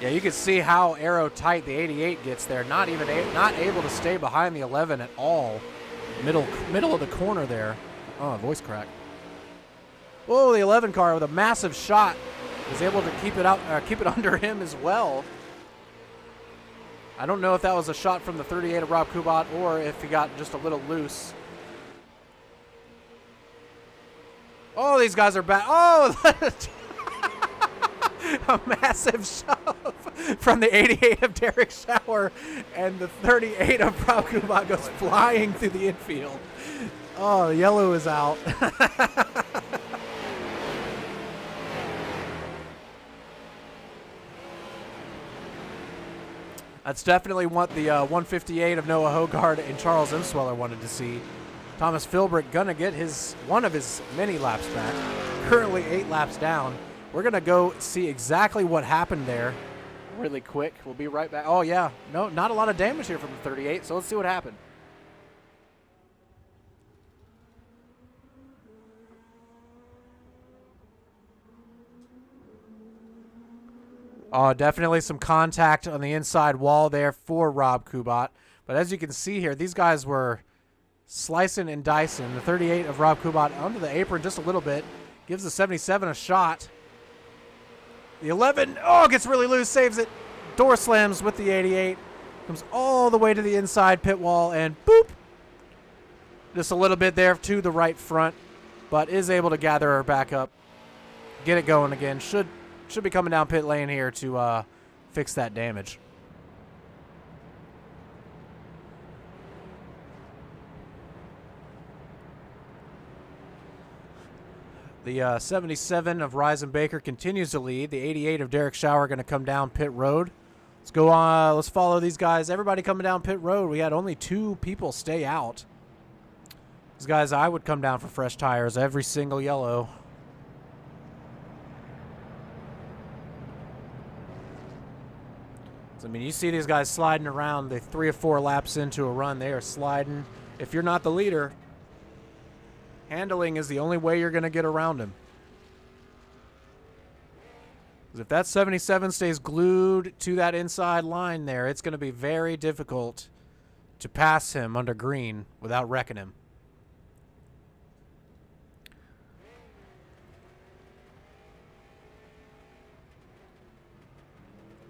Yeah, you can see how aero tight the 88 gets there. Not able to stay behind the 11 at all. Middle of the corner there. Oh, voice crack. Whoa, the 11 car with a massive shot was able to keep it under him as well. I don't know if that was a shot from the 38 of Rob Kubat or if he got just a little loose. Oh, these guys are back. Oh, a massive shove from the 88 of Derek Schauer, and the 38 of Rob Kubat goes flying through the infield. Oh, the yellow is out. That's definitely what the 158 of Noah Hogard and Charles Imsweller wanted to see. Thomas Philbrick gonna get one of his many laps back. Currently 8 laps down. We're gonna go see exactly what happened there really quick. We'll be right back. Oh yeah, no, not a lot of damage here from the 38, so let's see what happened. Oh, definitely some contact on the inside wall there for Rob Kubat. But as you can see here, these guys were slicing and dicing. The 38 of Rob Kubat under the apron just a little bit. Gives the 77 a shot. The 11, oh, gets really loose, saves it. Door slams with the 88. Comes all the way to the inside pit wall and boop. Just a little bit there to the right front, but is able to gather her back up. Get it going again. Should be coming down pit lane here to fix that damage. The 77 of Reisenbaker continues to lead. The 88 of Derek Schauer going to come down pit road. Let's go on. Let's follow these guys. Everybody coming down pit road. We had only 2 people stay out. These guys, I would come down for fresh tires every single yellow. I mean, you see these guys sliding around. They 3 or 4 laps into a run. They are sliding. If you're not the leader, handling is the only way you're going to get around him. Because if that 77 stays glued to that inside line there, it's going to be very difficult to pass him under green without wrecking him.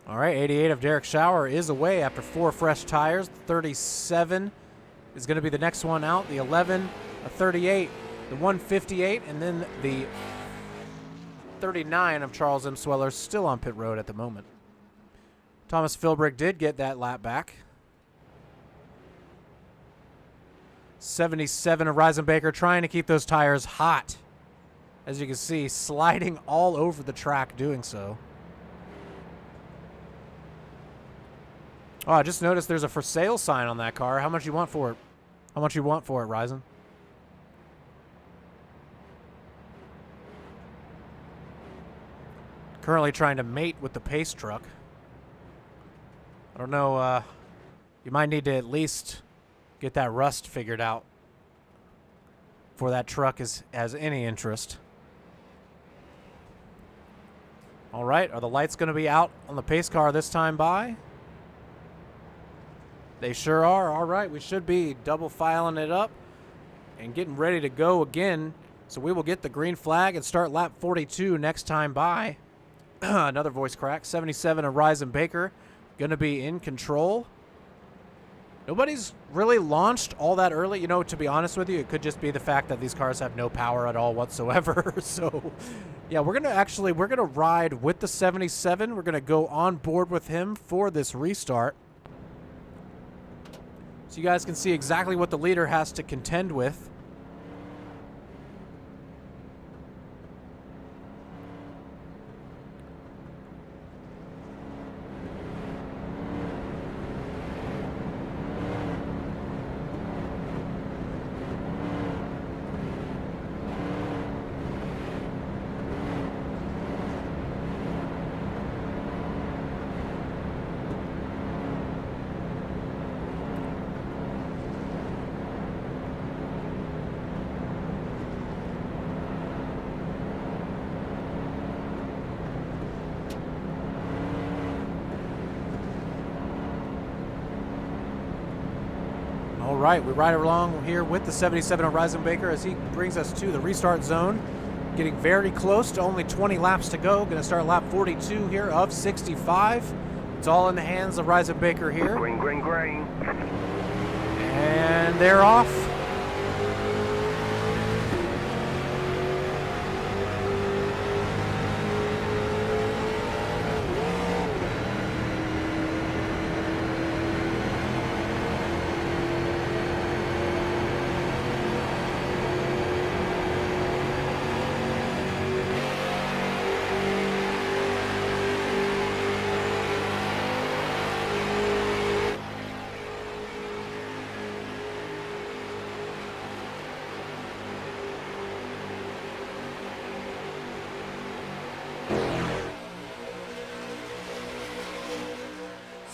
All right, 88 of Derek Schauer is away after 4 fresh tires. 37 is going to be the next one out. The 11, a 38, the 158, and then the 39 of Charles Imsweller still on pit road at the moment. Thomas Philbrick did get that lap back. 77 of Reisenbaker trying to keep those tires hot. As you can see, sliding all over the track doing so. Oh, I just noticed there's a for sale sign on that car. How much you want for it? How much you want for it, Ryzen? Currently trying to mate with the pace truck. I don't know. You might need to at least get that rust figured out before that truck has any interest. All right. Are the lights going to be out on the pace car this time by? They sure are. All right, we should be double filing it up and getting ready to go again. So we will get the green flag and start lap 42 next time by. Another voice crack. 77 of Reisenbaker going to be in control. Nobody's really launched all that early. You know, to be honest with you, it could just be the fact that these cars have no power at all whatsoever. So, yeah, we're going to ride with the 77. We're going to go on board with him for this restart. So you guys can see exactly what the leader has to contend with. right, we ride along here with the 77 of Reisenbaker as he brings us to the restart zone. Getting very close to only 20 laps to go. Going to start lap 42 here of 65. It's all in the hands of Reisenbaker here. Green, green, green. And they're off.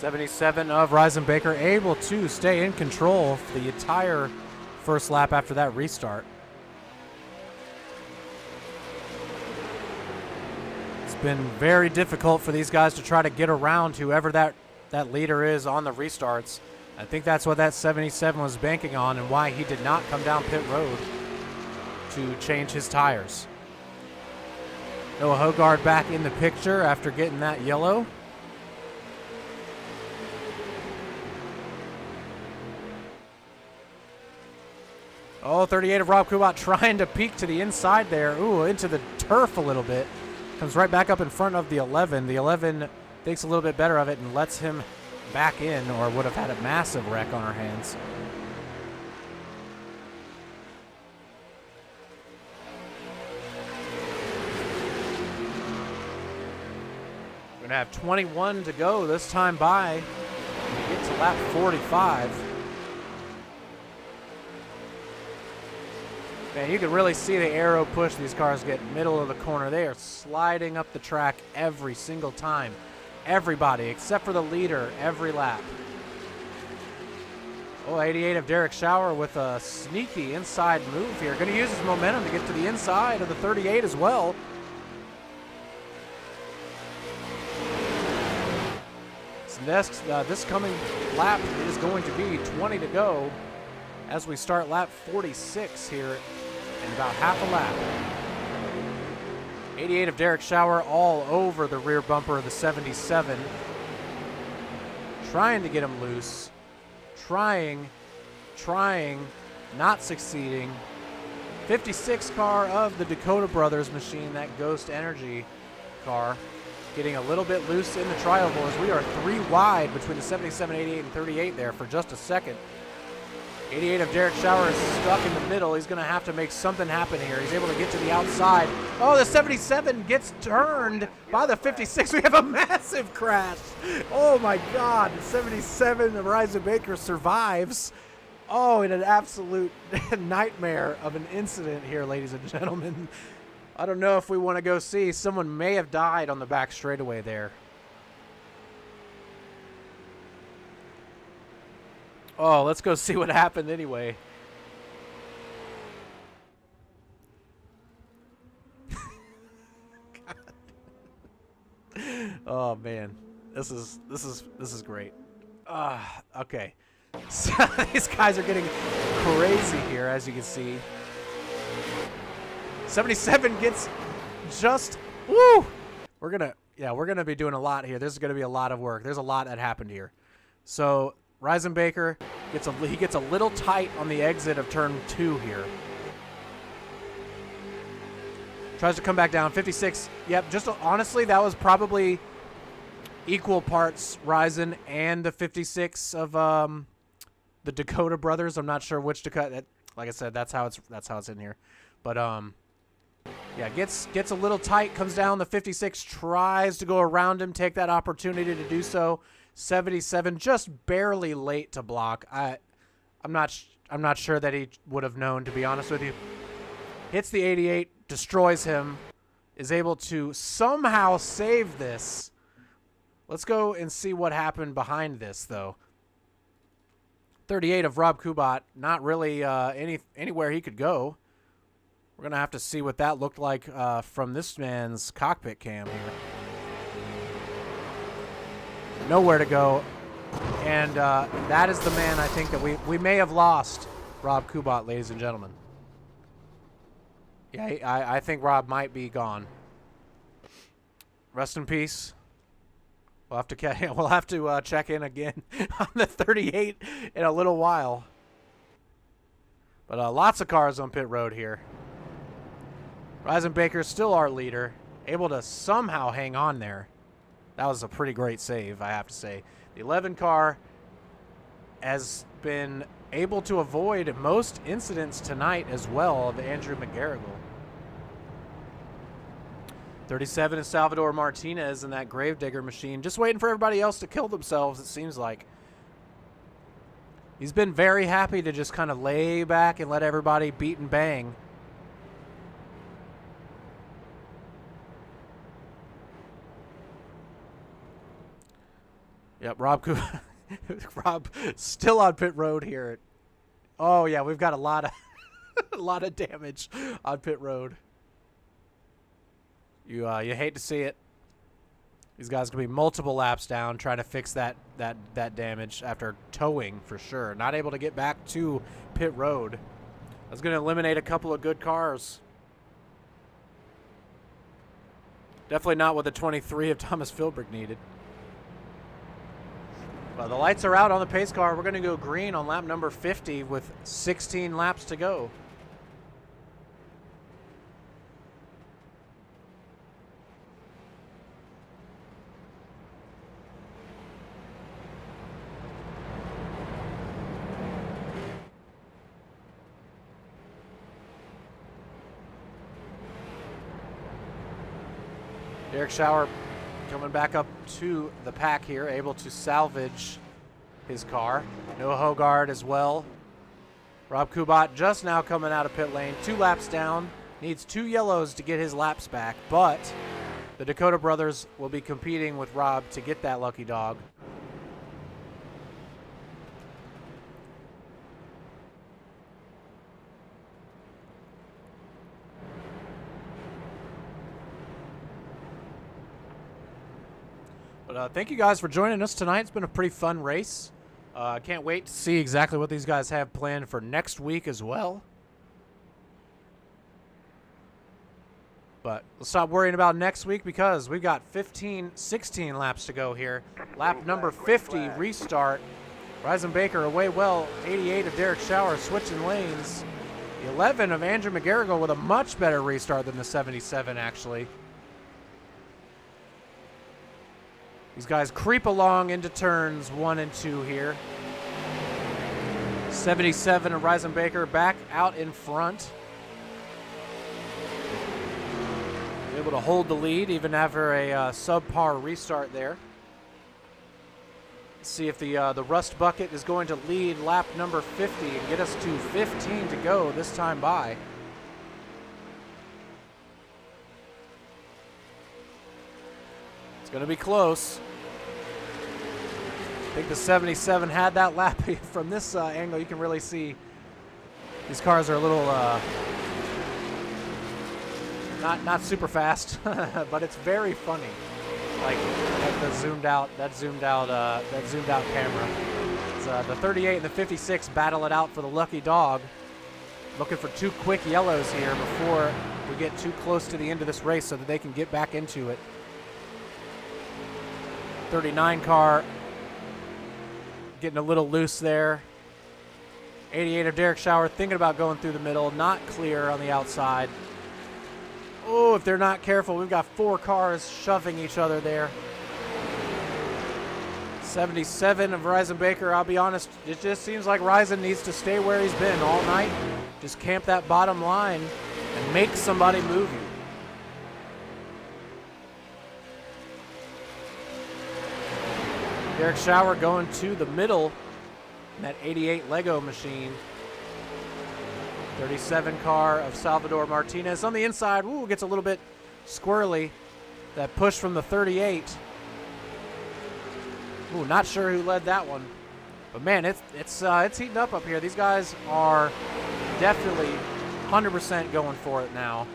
'77 of Reisenbaker able to stay in control for the entire first lap after that restart. It's been very difficult for these guys to try to get around whoever that leader is on the restarts. I think that's what that 77 was banking on and why he did not come down pit road to change his tires. Noah Hogard back in the picture after getting that yellow. Oh, 38 of Rob Kubat trying to peek to the inside there. Ooh, into the turf a little bit. Comes right back up in front of the 11. The 11 thinks a little bit better of it and lets him back in, or would have had a massive wreck on our hands. We're going to have 21 to go this time by. We get to lap 45. Man, you can really see the aero push these cars get middle of the corner. They are sliding up the track every single time. Everybody, except for the leader, every lap. Oh, 88 of Derek Schauer with a sneaky inside move here. Going to use his momentum to get to the inside of the 38 as well. This coming lap is going to be 20 to go as we start lap 46 here in about half a lap. 88 of Derek Schauer all over the rear bumper of the 77. Trying to get him loose. Trying, not succeeding. 56 car of the Dakota Brothers machine, that Ghost Energy car, getting a little bit loose in the tri-oval as we are 3 wide between the 77, 88, and 38 there for just a second. 88 of Derek Schauer is stuck in the middle. He's going to have to make something happen here. He's able to get to the outside. Oh, the 77 gets turned by the 56. We have a massive crash. Oh, my God. The 77 of Reisenbaker survives. Oh, in an absolute nightmare of an incident here, ladies and gentlemen. I don't know if we want to go see. Someone may have died on the back straightaway there. Oh, let's go see what happened anyway. Oh man, this is great. Okay, so these guys are getting crazy here, as you can see. 77 gets just woo. We're gonna be doing a lot here. This is gonna be a lot of work. There's a lot that happened here. So Reisenbaker gets a little tight on the exit of turn 2 here. Tries to come back down. 56. Yep, just honestly, that was probably equal parts Reisen and the 56 of the Dakota Brothers. I'm not sure which Dakota. Like I said, that's how it's in here. But yeah, gets a little tight. Comes down. The 56 tries to go around him, take that opportunity to do so. 77 just barely late to block. I'm not sure that he would have known, to be honest with you. Hits the 88, destroys him, is able to somehow save this. Let's go and see what happened behind this, though. 38 of Rob Kubat, not really anywhere he could go. We're gonna have to see what that looked like from this man's cockpit cam here. Nowhere to go. And that is the man I think that we may have lost, Rob Kubat, ladies and gentlemen. Yeah, I think Rob might be gone. Rest in peace. We'll have to check in again on the 38 in a little while. But lots of cars on pit road here. Reisenbaker still our leader, able to somehow hang on there. That was a pretty great save, I have to say. The 11 car has been able to avoid most incidents tonight as well of Andrew McGarrigle. 37 is Salvador Martinez in that Gravedigger machine, just waiting for everybody else to kill themselves, it seems like. He's been very happy to just kind of lay back and let everybody beat and bang. Yep, Rob still on pit road here. Oh yeah, we've got a lot of a lot of damage on pit road. You hate to see it. These guys gonna be multiple laps down trying to fix that damage after towing for sure. Not able to get back to pit road. That's gonna eliminate a couple of good cars. Definitely not what the 23 of Thomas Philbrick needed. Well, the lights are out on the pace car. We're going to go green on lap number 50 with 16 laps to go. Derek Schauer coming back up to the pack here, able to salvage his car. Noah Hogard as well. Rob Kubat just now coming out of pit lane, 2 laps down. Needs 2 yellows to get his laps back, but the Dakota brothers will be competing with Rob to get that lucky dog. But thank you guys for joining us tonight. It's been a pretty fun race. I can't wait to see exactly what these guys have planned for next week as well. But let's stop worrying about next week because we've got 16 laps to go here. Lap number 50, restart. Reisenbaker away well. 88 of Derek Schauer switching lanes. The 11 of Andrew McGarrigle with a much better restart than the 77, actually. These guys creep along into turns 1 and 2 here. 77 of Reisenbaker back out in front. Able to hold the lead even after a subpar restart there. Let's see if the Rust Bucket is going to lead lap number 50 and get us to 15 to go this time by. It's going to be close. I think the 77 had that lap. From this angle, you can really see these cars are a little not super fast, but it's very funny. Like the zoomed out camera. It's, the 38 and the 56 battle it out for the lucky dog. Looking for 2 quick yellows here before we get too close to the end of this race so that they can get back into it. 39 car getting a little loose there. 88 of Derek Schauer thinking about going through the middle, not clear on the outside. Oh, if they're not careful, we've got 4 cars shoving each other there. 77 of Reisenbaker, I'll be honest, it just seems like Reisen needs to stay where he's been all night. Just camp that bottom line and make somebody move you. Derek Schauer going to the middle in that 88 Lego machine. 37 car of Salvador Martinez on the inside. Ooh, gets a little bit squirrely. That push from the 38. Ooh, not sure who led that one. But man, it's heating up here. These guys are definitely 100% going for it now.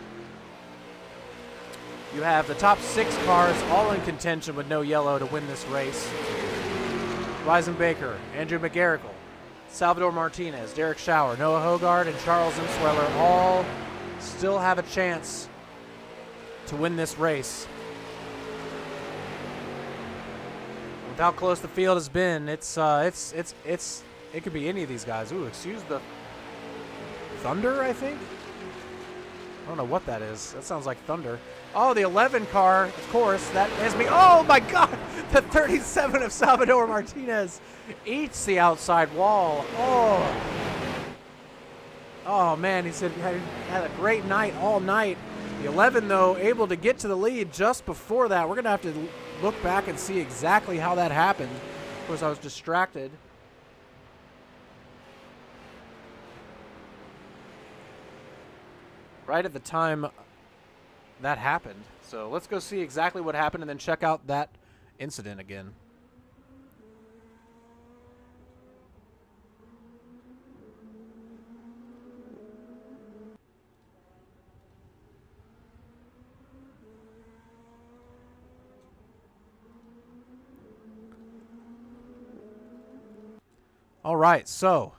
You have the top 6 cars all in contention with no yellow to win this race. Ryzen Baker, Andrew McGarrigle, Salvador Martinez, Derek Schauer, Noah Hogard, and Charles Imsweller all still have a chance to win this race. With how close the field has been, it could be any of these guys. Ooh, excuse the thunder, I think? I don't know what that is. That sounds like thunder. Oh, the 11 car, of course. That is me. Oh, my God. The 37 of Salvador Martinez eats the outside wall. Oh. Oh, man. He said he had a great night all night. The 11, though, able to get to the lead just before that. We're going to have to look back and see exactly how that happened. Of course, I was distracted. Right at the time that happened. So let's go see exactly what happened and then check out that incident again. All right, so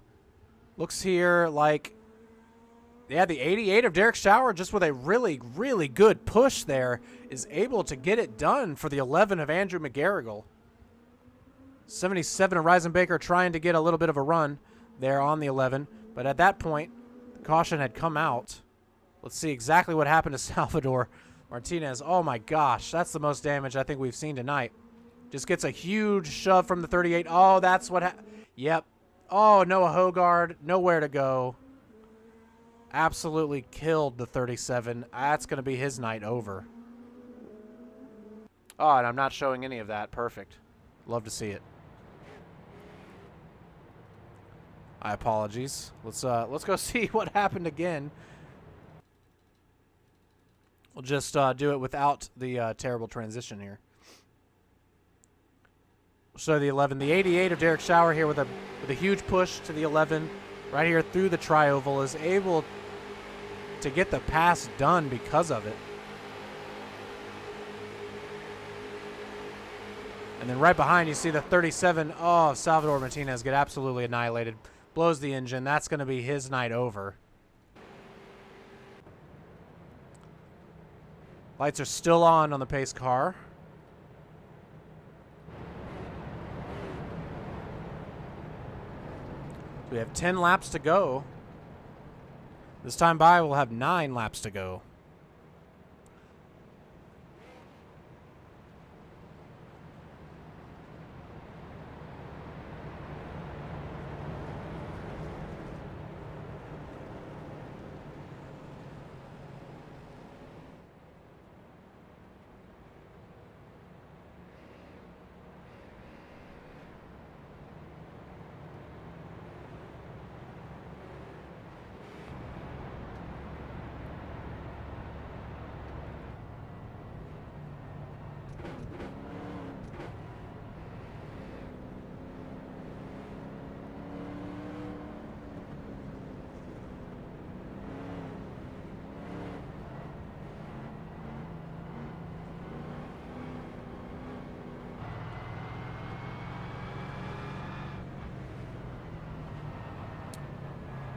looks here like, yeah, the 88 of Derek Schauer, just with a really, really good push there, is able to get it done for the 11 of Andrew McGarrigle. 77 of Ryzen Baker trying to get a little bit of a run there on the 11, but at that point, the caution had come out. Let's see exactly what happened to Salvador Martinez. Oh my gosh, that's the most damage I think we've seen tonight. Just gets a huge shove from the 38. Oh, that's what yep. Oh, Noah Hogard, nowhere to go. Absolutely killed the 37. That's going to be his night over. Oh, and I'm not showing any of that. Perfect. Love to see it. My apologies. Let's go see what happened again. We'll just do it without the terrible transition here. We'll show the 11. The 88 of Derek Schauer here with a huge push to the 11 right here through the tri-oval is able to get the pass done because of it. And then right behind you see the 37 of Salvador Martinez get absolutely annihilated. Blows the engine. That's going to be his night over. Lights are still on the pace car. We have 10 laps to go. This time by, we'll have 9 laps to go.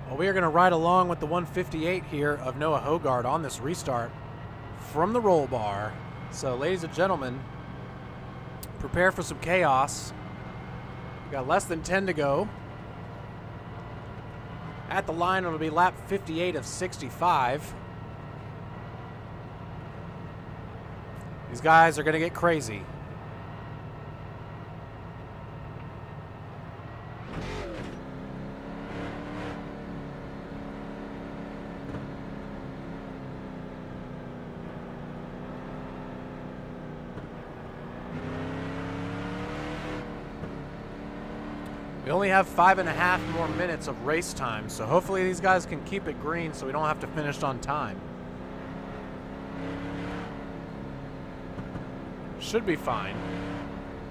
Well, we are going to ride along with the 158 here of Noah Hogard on this restart from the roll bar. So, ladies and gentlemen, prepare for some chaos. We've got less than 10 to go. At the line, it'll be lap 58 of 65. These guys are going to get crazy. We only have 5.5 more minutes of race time, so hopefully these guys can keep it green so we don't have to finish on time. Should be fine.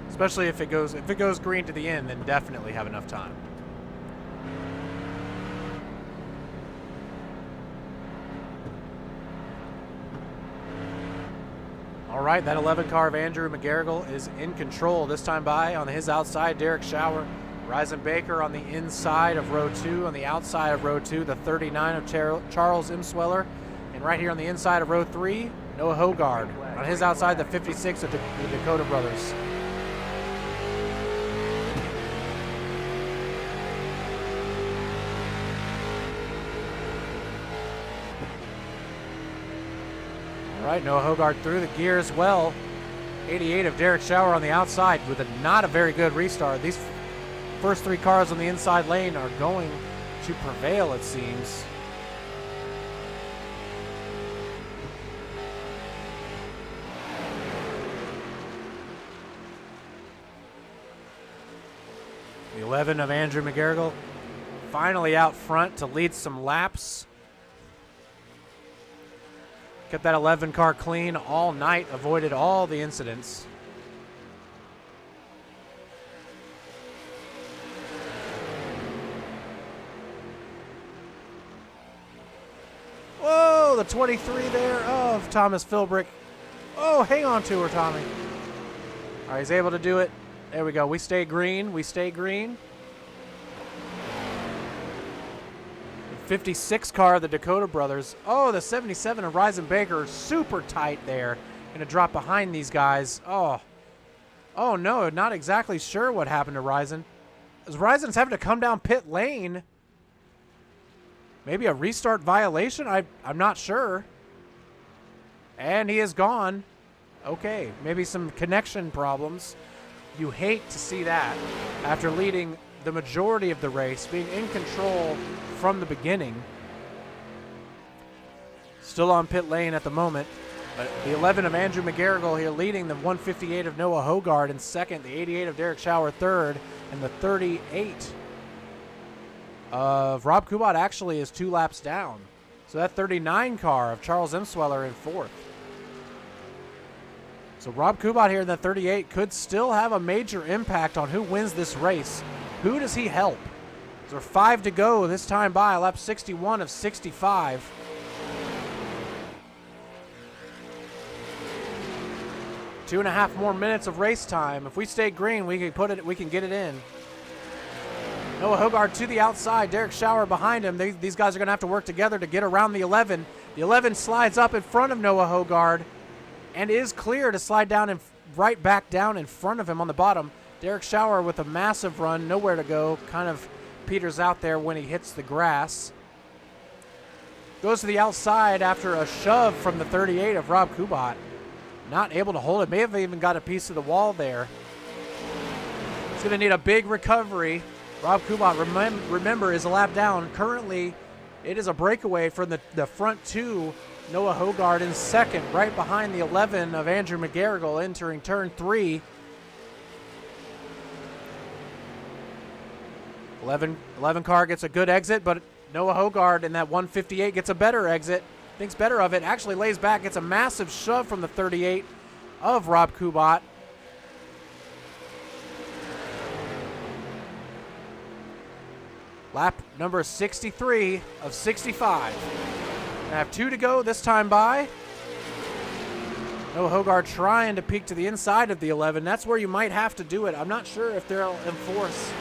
Especially if it goes green to the end, then definitely have enough time. All All right, that 11 car of Andrew McGarrigle is in control. This time by on his outside, Derek Schauer. Ryzen Baker on the inside of row 2. On the outside of row 2, the 39 of Charles Imsweller. And right here on the inside of row 3, Noah Hogard. On his outside, the 56 of the Dakota brothers. All right, Noah Hogard through the gear as well. 88 of Derek Schauer on the outside with not a very good restart. These first 3 cars on the inside lane are going to prevail, it seems. The 11 of Andrew McGarrigle finally out front to lead some laps. Kept that 11 car clean all night, avoided all the incidents. Whoa, the 23 there of Thomas Philbrick. Oh, hang on to her, Tommy. All right, he's able to do it. There we go. We stay green. We stay green. 56 car of the Dakota brothers. Oh, the 77 of Ryzen Baker, super tight there. Gonna drop behind these guys. Oh no, not exactly sure what happened to Ryzen. As Ryzen's having to come down pit lane. Maybe a restart violation? I'm not sure. And he is gone. Okay, maybe some connection problems. You hate to see that after leading the majority of the race, being in control from the beginning. Still on pit lane at the moment. But the 11 of Andrew McGarrigle here leading, the 158 of Noah Hogard in second, the 88 of Derek Schauer third, and the 38 of Rob Kubat actually is 2 laps down. So that 39 car of Charles Imsweller in fourth. So Rob Kubat here in the 38 could still have a major impact on who wins this race. Who does he help? There are 5 to go this time by, lap 61 of 65. Two and a half more minutes of race time. If we stay green, we can get it in. Noah Hogard to the outside. Derek Schauer behind him. These guys are going to have to work together to get around the 11. The 11 slides up in front of Noah Hogard and is clear to slide down and right back down in front of him on the bottom. Derek Schauer with a massive run, nowhere to go. Kind of peters out there when he hits the grass. Goes to the outside after a shove from the 38 of Rob Kubat. Not able to hold it. May have even got a piece of the wall there. He's going to need a big recovery. Rob Kubat, remember, is a lap down. Currently, it is a breakaway from the front 2. Noah Hogard in second, right behind the 11 of Andrew McGarrigle entering turn 3. 11 car gets a good exit, but Noah Hogard in that 158 gets a better exit. Thinks better of it, actually lays back, gets a massive shove from the 38 of Rob Kubat. Lap number 63 of 65. I have 2 to go this time by. Noah Hogard trying to peek to the inside of the 11. That's where you might have to do it. I'm not sure if they'll enforce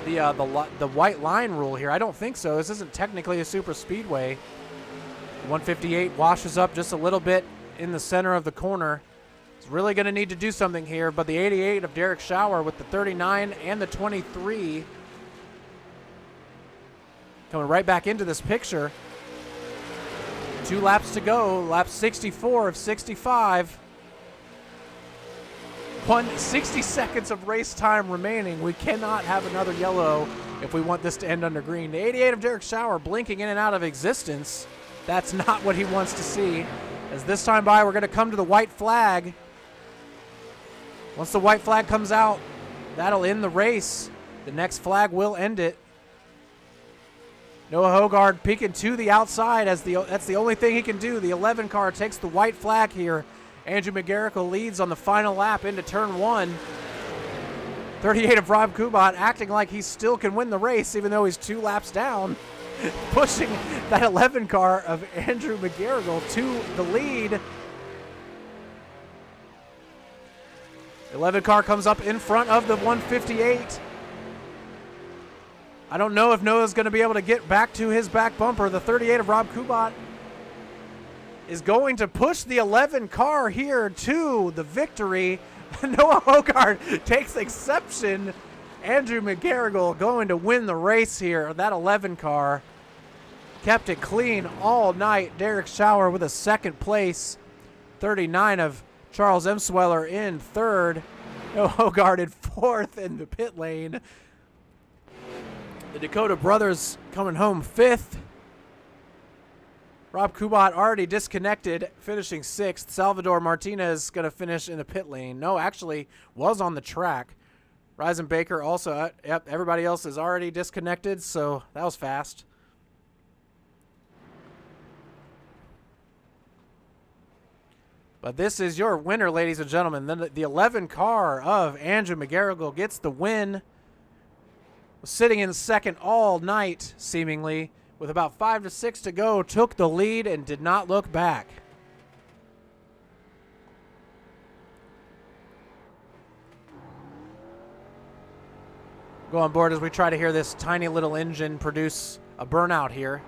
the white line rule here. I don't think so. This isn't technically a super speedway. 158 washes up just a little bit in the center of the corner. He's really going to need to do something here, but the 88 of Derek Schauer with the 39 and the 23 coming right back into this picture. 2 laps to go, lap 64 of 65. 60 seconds of race time remaining. We cannot have another yellow if we want this to end under green. The 88 of Derek Schauer blinking in and out of existence. That's not what he wants to see. As this time by, we're going to come to the white flag. Once the white flag comes out, that'll end the race. The next flag will end it. Noah Hogard peeking to the outside as that's the only thing he can do. The 11 car takes the white flag here. Andrew McGarrigle leads on the final lap into turn 1. 38 of Rob Kubat acting like he still can win the race even though he's 2 laps down. Pushing that 11 car of Andrew McGarrigle to the lead. 11 car comes up in front of the 158. I don't know if Noah's going to be able to get back to his back bumper. The 38 of Rob Kubat is going to push the 11 car here to the victory. Noah Hogard takes exception. Andrew McGarrigle going to win the race here. That 11 car kept it clean all night. Derek Schauer with a second place. 39 of Charles Emsweller in third. Noah Hogard in fourth in the pit lane. The Dakota brothers coming home fifth. Rob Kubat already disconnected, finishing sixth. Salvador Martinez going to finish in the pit lane. No, actually was on the track. Ryzen Baker also, yep, everybody else is already disconnected, so that was fast. But this is your winner, ladies and gentlemen. Then the 11 car of Andrew McGarrigle gets the win. Was sitting in second all night, seemingly, with about 5 to 6 to go. Took the lead and did not look back. Go on board as we try to hear this tiny little engine produce a burnout here.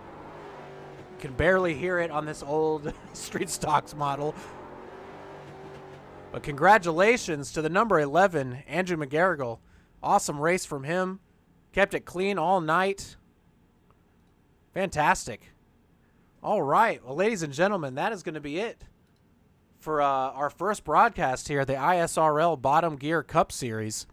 Can barely hear it on this old street stocks model. But congratulations to the number 11, Andrew McGarrigle. Awesome race from him. Kept it clean all night. Fantastic. All right. Well, ladies and gentlemen, that is going to be it for our first broadcast here at the iSRL Bottm Gear Cup Series.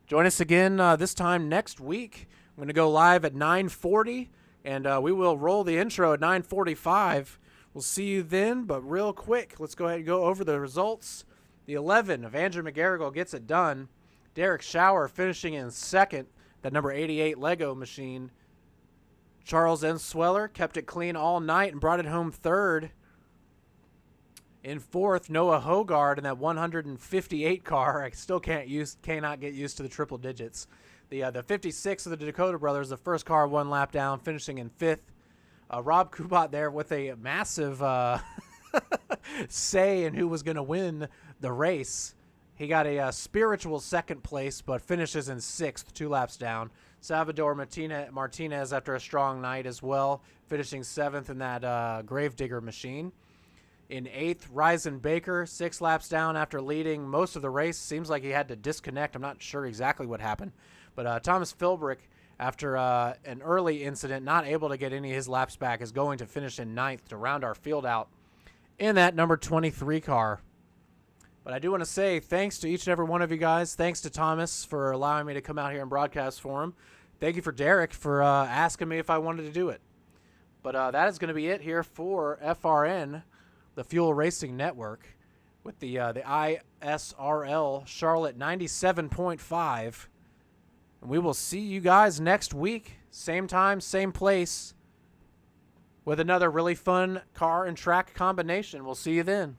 Join us again this time next week. I'm going to go live at 9:40, and we will roll the intro at 9:45. We'll see you then, but real quick, let's go ahead and go over the results. The 11 of Andrew McGarrigle gets it done. Derek Schauer finishing in second, that number 88 Lego machine. Charles Emsweller kept it clean all night and brought it home third. In fourth, Noah Hogard in that 158 car. I still cannot get used to the triple digits. The 56 of the Dakota brothers, the first car one lap down, finishing in fifth. Rob Kubat there with a massive say in who was going to win the race. He got a spiritual second place, but finishes in sixth, 2 laps down. Salvador Martinez after a strong night as well, finishing seventh in that Gravedigger machine. In eighth, Ryzen Baker, 6 laps down after leading most of the race. Seems like he had to disconnect. I'm not sure exactly what happened. But Thomas Philbrick, after an early incident, not able to get any of his laps back, is going to finish in ninth to round our field out in that number 23 car. But I do want to say thanks to each and every one of you guys. Thanks to Thomas for allowing me to come out here and broadcast for him. Thank you for Derek for asking me if I wanted to do it. But that is going to be it here for FRN, the Fuel Racing Network, with the iSRL Charlotte 97.5. And we will see you guys next week, same time, same place, with another really fun car and track combination. We'll see you then.